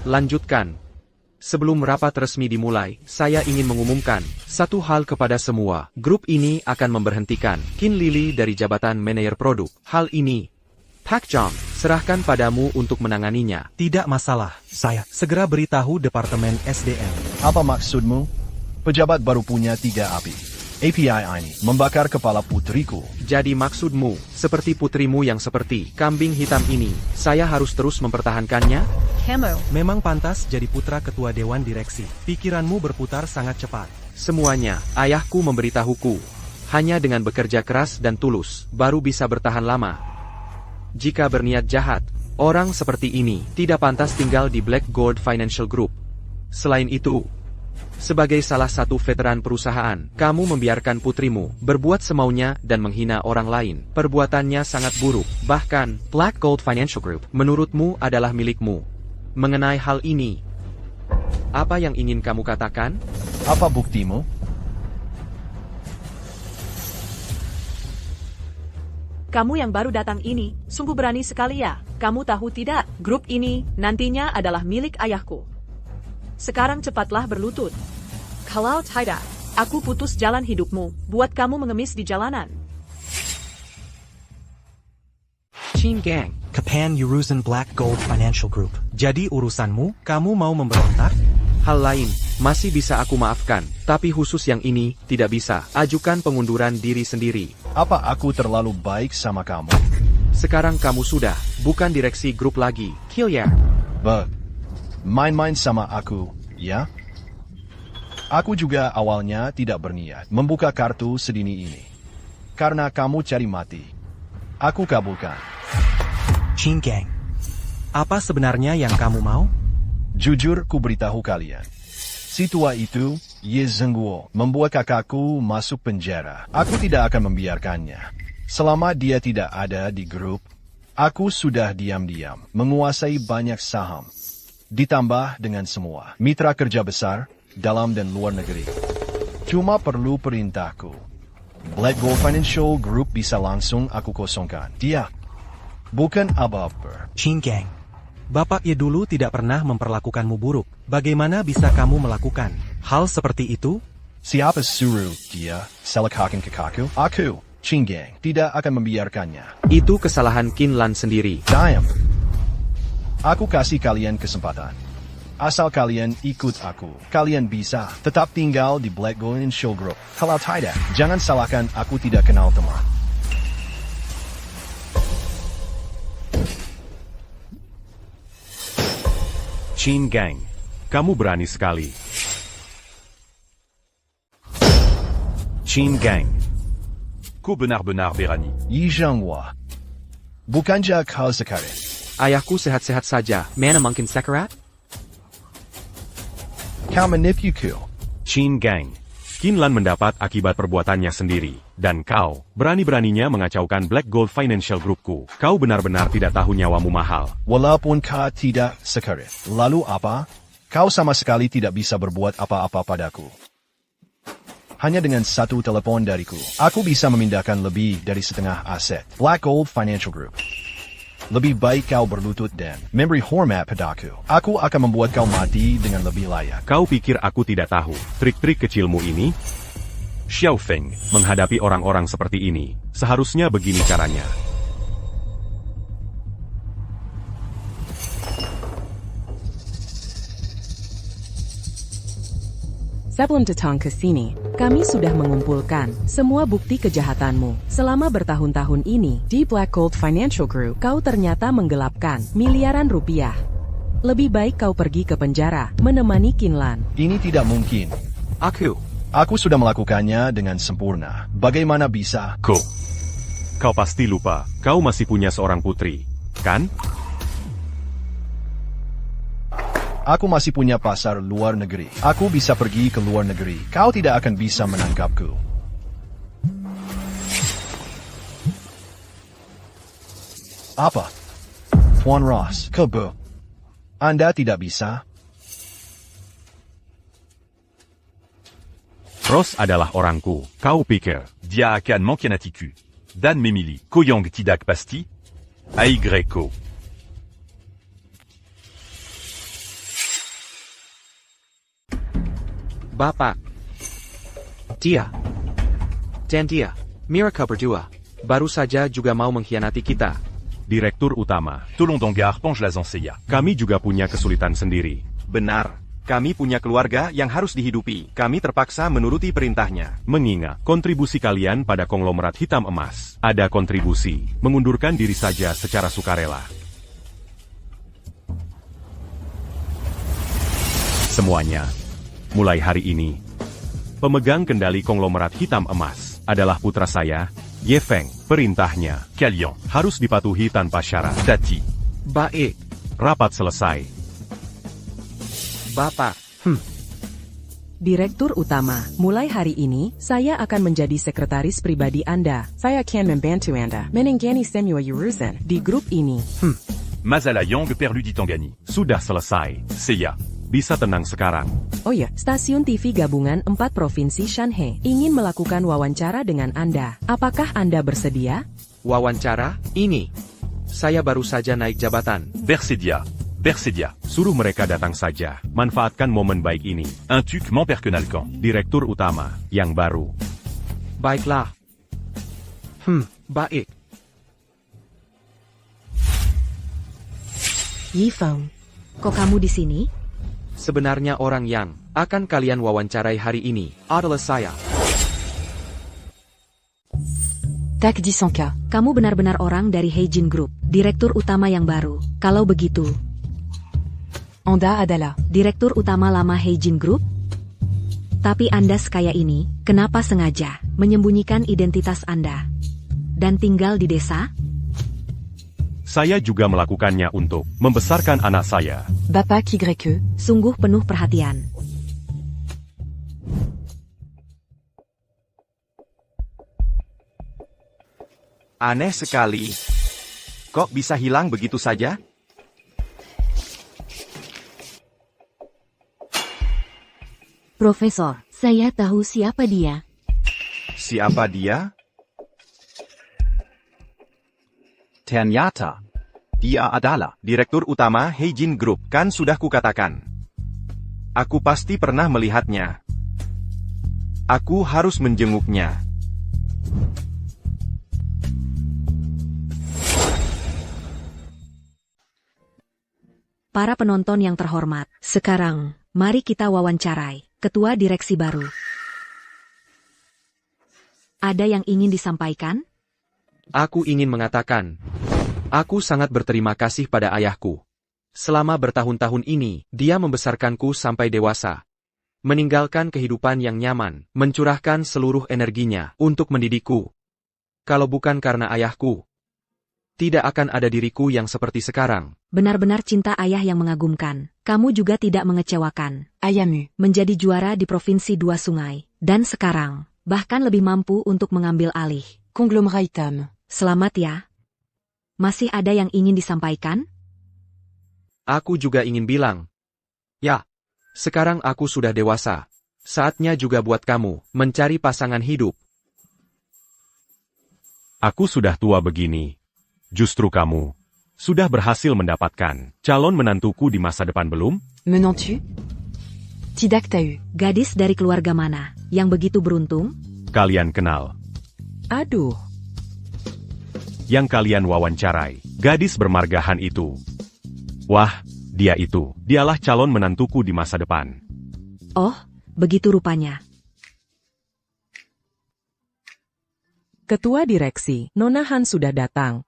Lanjutkan. Sebelum rapat resmi dimulai, saya ingin mengumumkan satu hal kepada semua. Grup ini akan memberhentikan Qin Lili dari jabatan manajer produk. Hal ini, Pak Zhang, serahkan padamu untuk menanganinya. Tidak masalah. saya. Segera beritahu Departemen SDM. Apa maksudmu? Pejabat baru punya 3 api. API ini membakar kepala putriku. Jadi maksudmu, seperti putrimu yang seperti kambing hitam ini, saya harus terus mempertahankannya? Memang pantas jadi putra ketua dewan direksi. Pikiranmu berputar sangat cepat. Semuanya, ayahku memberitahuku. Hanya dengan bekerja keras dan tulus, baru bisa bertahan lama. Jika berniat jahat, orang seperti ini tidak pantas tinggal di Black Gold Financial Group. Selain itu, sebagai salah satu veteran perusahaan, kamu membiarkan putrimu berbuat semaunya dan menghina orang lain. Perbuatannya sangat buruk. Bahkan, Black Gold Financial Group, menurutmu adalah milikmu. Mengenai hal ini, apa yang ingin kamu katakan? Apa buktimu? Kamu yang baru datang ini, sungguh berani sekali ya. Kamu tahu tidak, grup ini nantinya adalah milik ayahku. Sekarang cepatlah berlutut. Kalau tidak, aku putus jalan hidupmu, buat kamu mengemis di jalanan. Chin Gang. Kapan urusan Black Gold Financial Group. Jadi urusanmu, kamu mau memberontak? Hal lain, masih bisa aku maafkan, tapi khusus yang ini, tidak bisa. Ajukan pengunduran diri sendiri. Apa aku terlalu baik sama kamu? Sekarang kamu sudah, bukan direksi grup lagi. Hilya. Main-main sama aku, ya? Aku juga awalnya tidak berniat membuka kartu sedini ini. Karena kamu cari mati. Aku kabulkan. Chin Gang. Apa sebenarnya yang kamu mau? Jujur ku beritahu kalian. Si tua itu, Ye Zhengguo, membuat kakakku masuk penjara. Aku tidak akan membiarkannya. Selama dia tidak ada di grup, aku sudah diam-diam menguasai banyak saham. Ditambah dengan semua mitra kerja besar, dalam dan luar negeri. Cuma perlu perintahku. Black Gold Financial Group bisa langsung aku kosongkan. Dia bukan apa-apa. Chin Gang. Bapak Ye dulu tidak pernah memperlakukanmu buruk. Bagaimana bisa kamu melakukan hal seperti itu? Siapa suruh dia selakakan kakaku? Aku, Qinggang, tidak akan membiarkannya. Itu kesalahan Kinlan sendiri. Diam. Aku kasih kalian kesempatan. Asal kalian ikut aku, kalian bisa tetap tinggal di Black Gold Financial Group. Kalau tidak, jangan salahkan aku tidak kenal teman. Qinggang, kamu berani sekali. Qinggang. Ko benar-benar berani. Yi Zhenghua. Bukannya kau sakit? Ayahku sehat-sehat saja. Mana mungkin sakarat? Kau menipuku. Qinggang. Kinlan mendapat akibat perbuatannya sendiri. Dan kau, berani-beraninya mengacaukan Black Gold Financial Groupku. Kau benar-benar tidak tahu nyawamu mahal. Walaupun kau tidak sakit, lalu apa? Kau sama sekali tidak bisa berbuat apa-apa padaku. Hanya dengan satu telepon dariku, aku bisa memindahkan lebih dari setengah aset Black Gold Financial Group. Lebih baik kau berlutut dan memberi hormat padaku. Aku akan membuat kau mati dengan lebih layak. Kau pikir aku tidak tahu trik-trik kecilmu ini? Xiao Feng. Menghadapi orang-orang seperti ini, seharusnya begini caranya. Sebelum datang ke sini, kami sudah mengumpulkan semua bukti kejahatanmu. Selama bertahun-tahun ini, di Black Gold Financial Group, kau ternyata menggelapkan miliaran rupiah. Lebih baik kau pergi ke penjara, menemani Kinlan. Ini tidak mungkin. Aku sudah melakukannya dengan sempurna. Bagaimana bisa? Kau pasti lupa, kau masih punya seorang putri, kan? Aku masih punya pasar luar negeri. Aku bisa pergi ke luar negeri. Kau tidak akan bisa menangkapku. Apa? Tuan Ross, kebo. Anda tidak bisa? Ross adalah orangku. Kau pikir? Dia akan mengkhianatiku. Dan memilih Koyong tidak pasti? Aigreko. Bapak. Dia. Dan dia. Mereka berdua. Baru saja juga mau mengkhianati kita. Direktur Utama. Tolong dong arpange la Zanseya. Kami juga punya kesulitan sendiri. Benar. Kami punya keluarga yang harus dihidupi. Kami terpaksa menuruti perintahnya. Mengingat kontribusi kalian pada konglomerat hitam emas. Ada kontribusi. Mengundurkan diri saja secara sukarela. Semuanya. Mulai hari ini, pemegang kendali konglomerat hitam emas adalah putra saya, Ye Feng. Perintahnya, kalian harus dipatuhi tanpa syarat. Tati. Baik. Rapat selesai. Bapak. Direktur Utama, mulai hari ini, saya akan menjadi sekretaris pribadi Anda. Saya akan membantu Anda menangani semua urusan di grup ini. Mazala Yang perlu ditangani. Sudah selesai. Seya. Bisa tenang sekarang. Oh ya, stasiun TV gabungan 4 Provinsi Shanhe ingin melakukan wawancara dengan Anda. Apakah Anda bersedia? Wawancara? Ini. Saya baru saja naik jabatan. Bersedia. Suruh mereka datang saja. Manfaatkan momen baik ini. Un truc m'emperkenalkan. Direktur Utama yang baru. Baiklah. Baik. Yifeng, kok kamu di sini? Sebenarnya orang yang akan kalian wawancarai hari ini adalah saya. Tak disangka, kamu benar-benar orang dari Heijin Group, direktur utama yang baru. Kalau begitu, Anda adalah direktur utama lama Heijin Group? Tapi Anda sekaya ini, kenapa sengaja menyembunyikan identitas Anda? Dan tinggal di desa? Saya juga melakukannya untuk membesarkan anak saya. Bapak Kigreke, sungguh penuh perhatian. Aneh sekali. Kok bisa hilang begitu saja? Profesor, saya tahu siapa dia. Siapa dia? Ternyata, dia adalah Direktur Utama Heijin Group, kan sudah kukatakan. Aku pasti pernah melihatnya. Aku harus menjenguknya. Para penonton yang terhormat, sekarang, mari kita wawancarai Ketua Direksi baru. Ada yang ingin disampaikan? Aku ingin mengatakan, aku sangat berterima kasih pada ayahku. Selama bertahun-tahun ini, dia membesarkanku sampai dewasa. Meninggalkan kehidupan yang nyaman, mencurahkan seluruh energinya untuk mendidikku. Kalau bukan karena ayahku, tidak akan ada diriku yang seperti sekarang. Benar-benar cinta ayah yang mengagumkan. Kamu juga tidak mengecewakan. Ayamu. Menjadi juara di Provinsi Dua Sungai. Dan sekarang, bahkan lebih mampu untuk mengambil alih. Conglomeratum. Selamat ya. Masih ada yang ingin disampaikan? Aku juga ingin bilang. Ya, sekarang aku sudah dewasa. Saatnya juga buat kamu mencari pasangan hidup. Aku sudah tua begini. Justru kamu sudah berhasil mendapatkan calon menantuku di masa depan belum? Menantu? Tidak tahu. Gadis dari keluarga mana yang begitu beruntung? Kalian kenal. Aduh. Yang kalian wawancarai, gadis bermargahan itu. Wah, dia itu. Dialah calon menantuku di masa depan. Oh, begitu rupanya. Ketua Direksi, Nona Han sudah datang.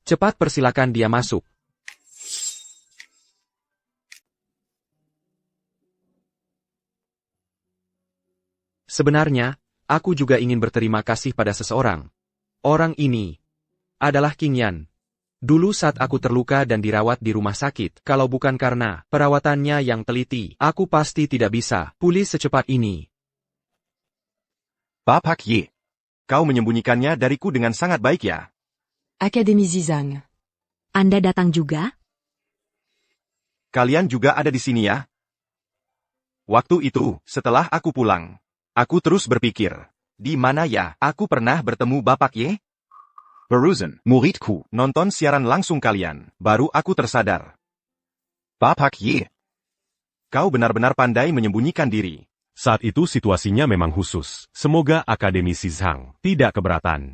Cepat persilakan dia masuk. Sebenarnya, aku juga ingin berterima kasih pada seseorang. Orang ini adalah King Yan. Dulu saat aku terluka dan dirawat di rumah sakit, kalau bukan karena perawatannya yang teliti, aku pasti tidak bisa pulih secepat ini. Bapak Ye, kau menyembunyikannya dariku dengan sangat baik ya. Akademi Zizang. Anda datang juga? Kalian juga ada di sini ya? Waktu itu, setelah aku pulang, aku terus berpikir, di mana ya aku pernah bertemu Bapak Ye? Berusen, muridku. Nonton siaran langsung kalian, baru aku tersadar. Bapak Ye. Kau benar-benar pandai menyembunyikan diri. Saat itu situasinya memang khusus. Semoga Akademi Zizang tidak keberatan.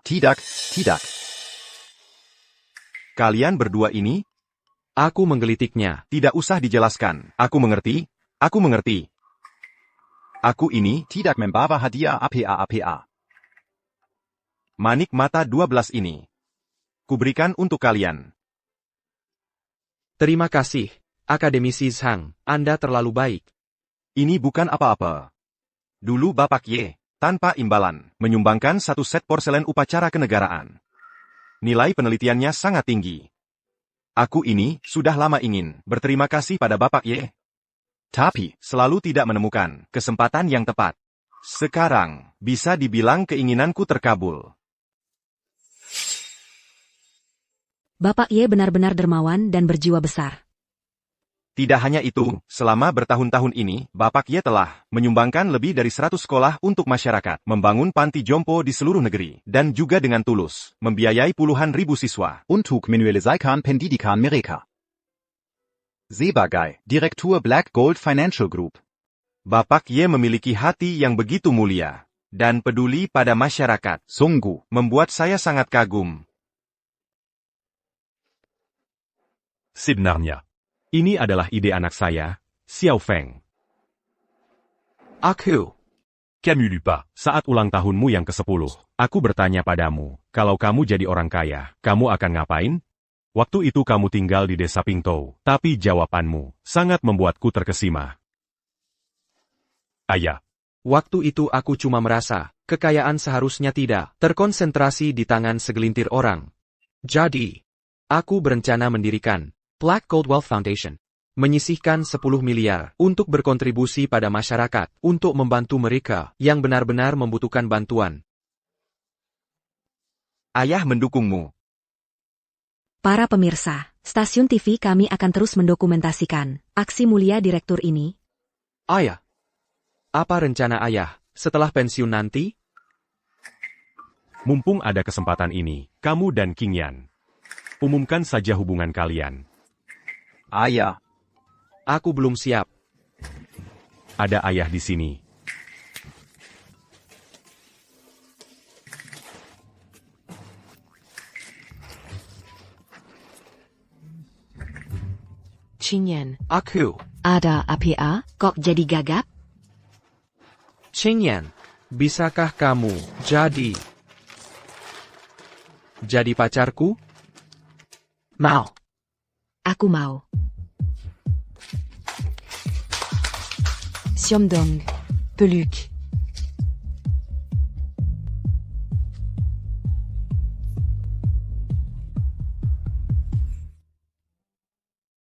Tidak. Kalian berdua ini? Aku menggelitiknya. Tidak usah dijelaskan. Aku mengerti. Aku ini tidak membawa hadiah apa. Manik mata 12 ini. Kuberikan untuk kalian. Terima kasih, Akademi Zizang. Anda terlalu baik. Ini bukan apa-apa. Dulu Bapak Ye, tanpa imbalan, menyumbangkan 1 set porselen upacara kenegaraan. Nilai penelitiannya sangat tinggi. Aku ini sudah lama ingin berterima kasih pada Bapak Ye. Tapi, selalu tidak menemukan kesempatan yang tepat. Sekarang, bisa dibilang keinginanku terkabul. Bapak Ye benar-benar dermawan dan berjiwa besar. Tidak hanya itu, selama bertahun-tahun ini, Bapak Ye telah menyumbangkan lebih dari 100 sekolah untuk masyarakat, membangun panti jompo di seluruh negeri, dan juga dengan tulus, membiayai puluhan ribu siswa. Untuk menyelesaikan pendidikan mereka. Sebagai Direktur Black Gold Financial Group. Bapak Ye memiliki hati yang begitu mulia, dan peduli pada masyarakat. Sungguh, membuat saya sangat kagum. Sebenarnya, ini adalah ide anak saya, Xiao Feng. Aku. Kamu lupa, saat ulang tahunmu yang ke-10, aku bertanya padamu, kalau kamu jadi orang kaya, kamu akan ngapain? Waktu itu kamu tinggal di desa Pingtou, tapi jawabanmu sangat membuatku terkesima. Ayah. Waktu itu aku cuma merasa, kekayaan seharusnya tidak terkonsentrasi di tangan segelintir orang. Jadi, aku berencana mendirikan Black Gold Wealth Foundation, menyisihkan 10 miliar untuk berkontribusi pada masyarakat untuk membantu mereka yang benar-benar membutuhkan bantuan. Ayah mendukungmu. Para pemirsa, stasiun TV kami akan terus mendokumentasikan aksi mulia direktur ini. Ayah, apa rencana ayah setelah pensiun nanti? Mumpung ada kesempatan ini, kamu dan King Yan, umumkan saja hubungan kalian. Ayah. Aku belum siap. ada ayah di sini. Qingyan, Aku, Ada apa? Kok jadi gagap? Qingyan, bisakah kamu jadi pacarku? Mau. Aku mau. Xiomdong, Peluk,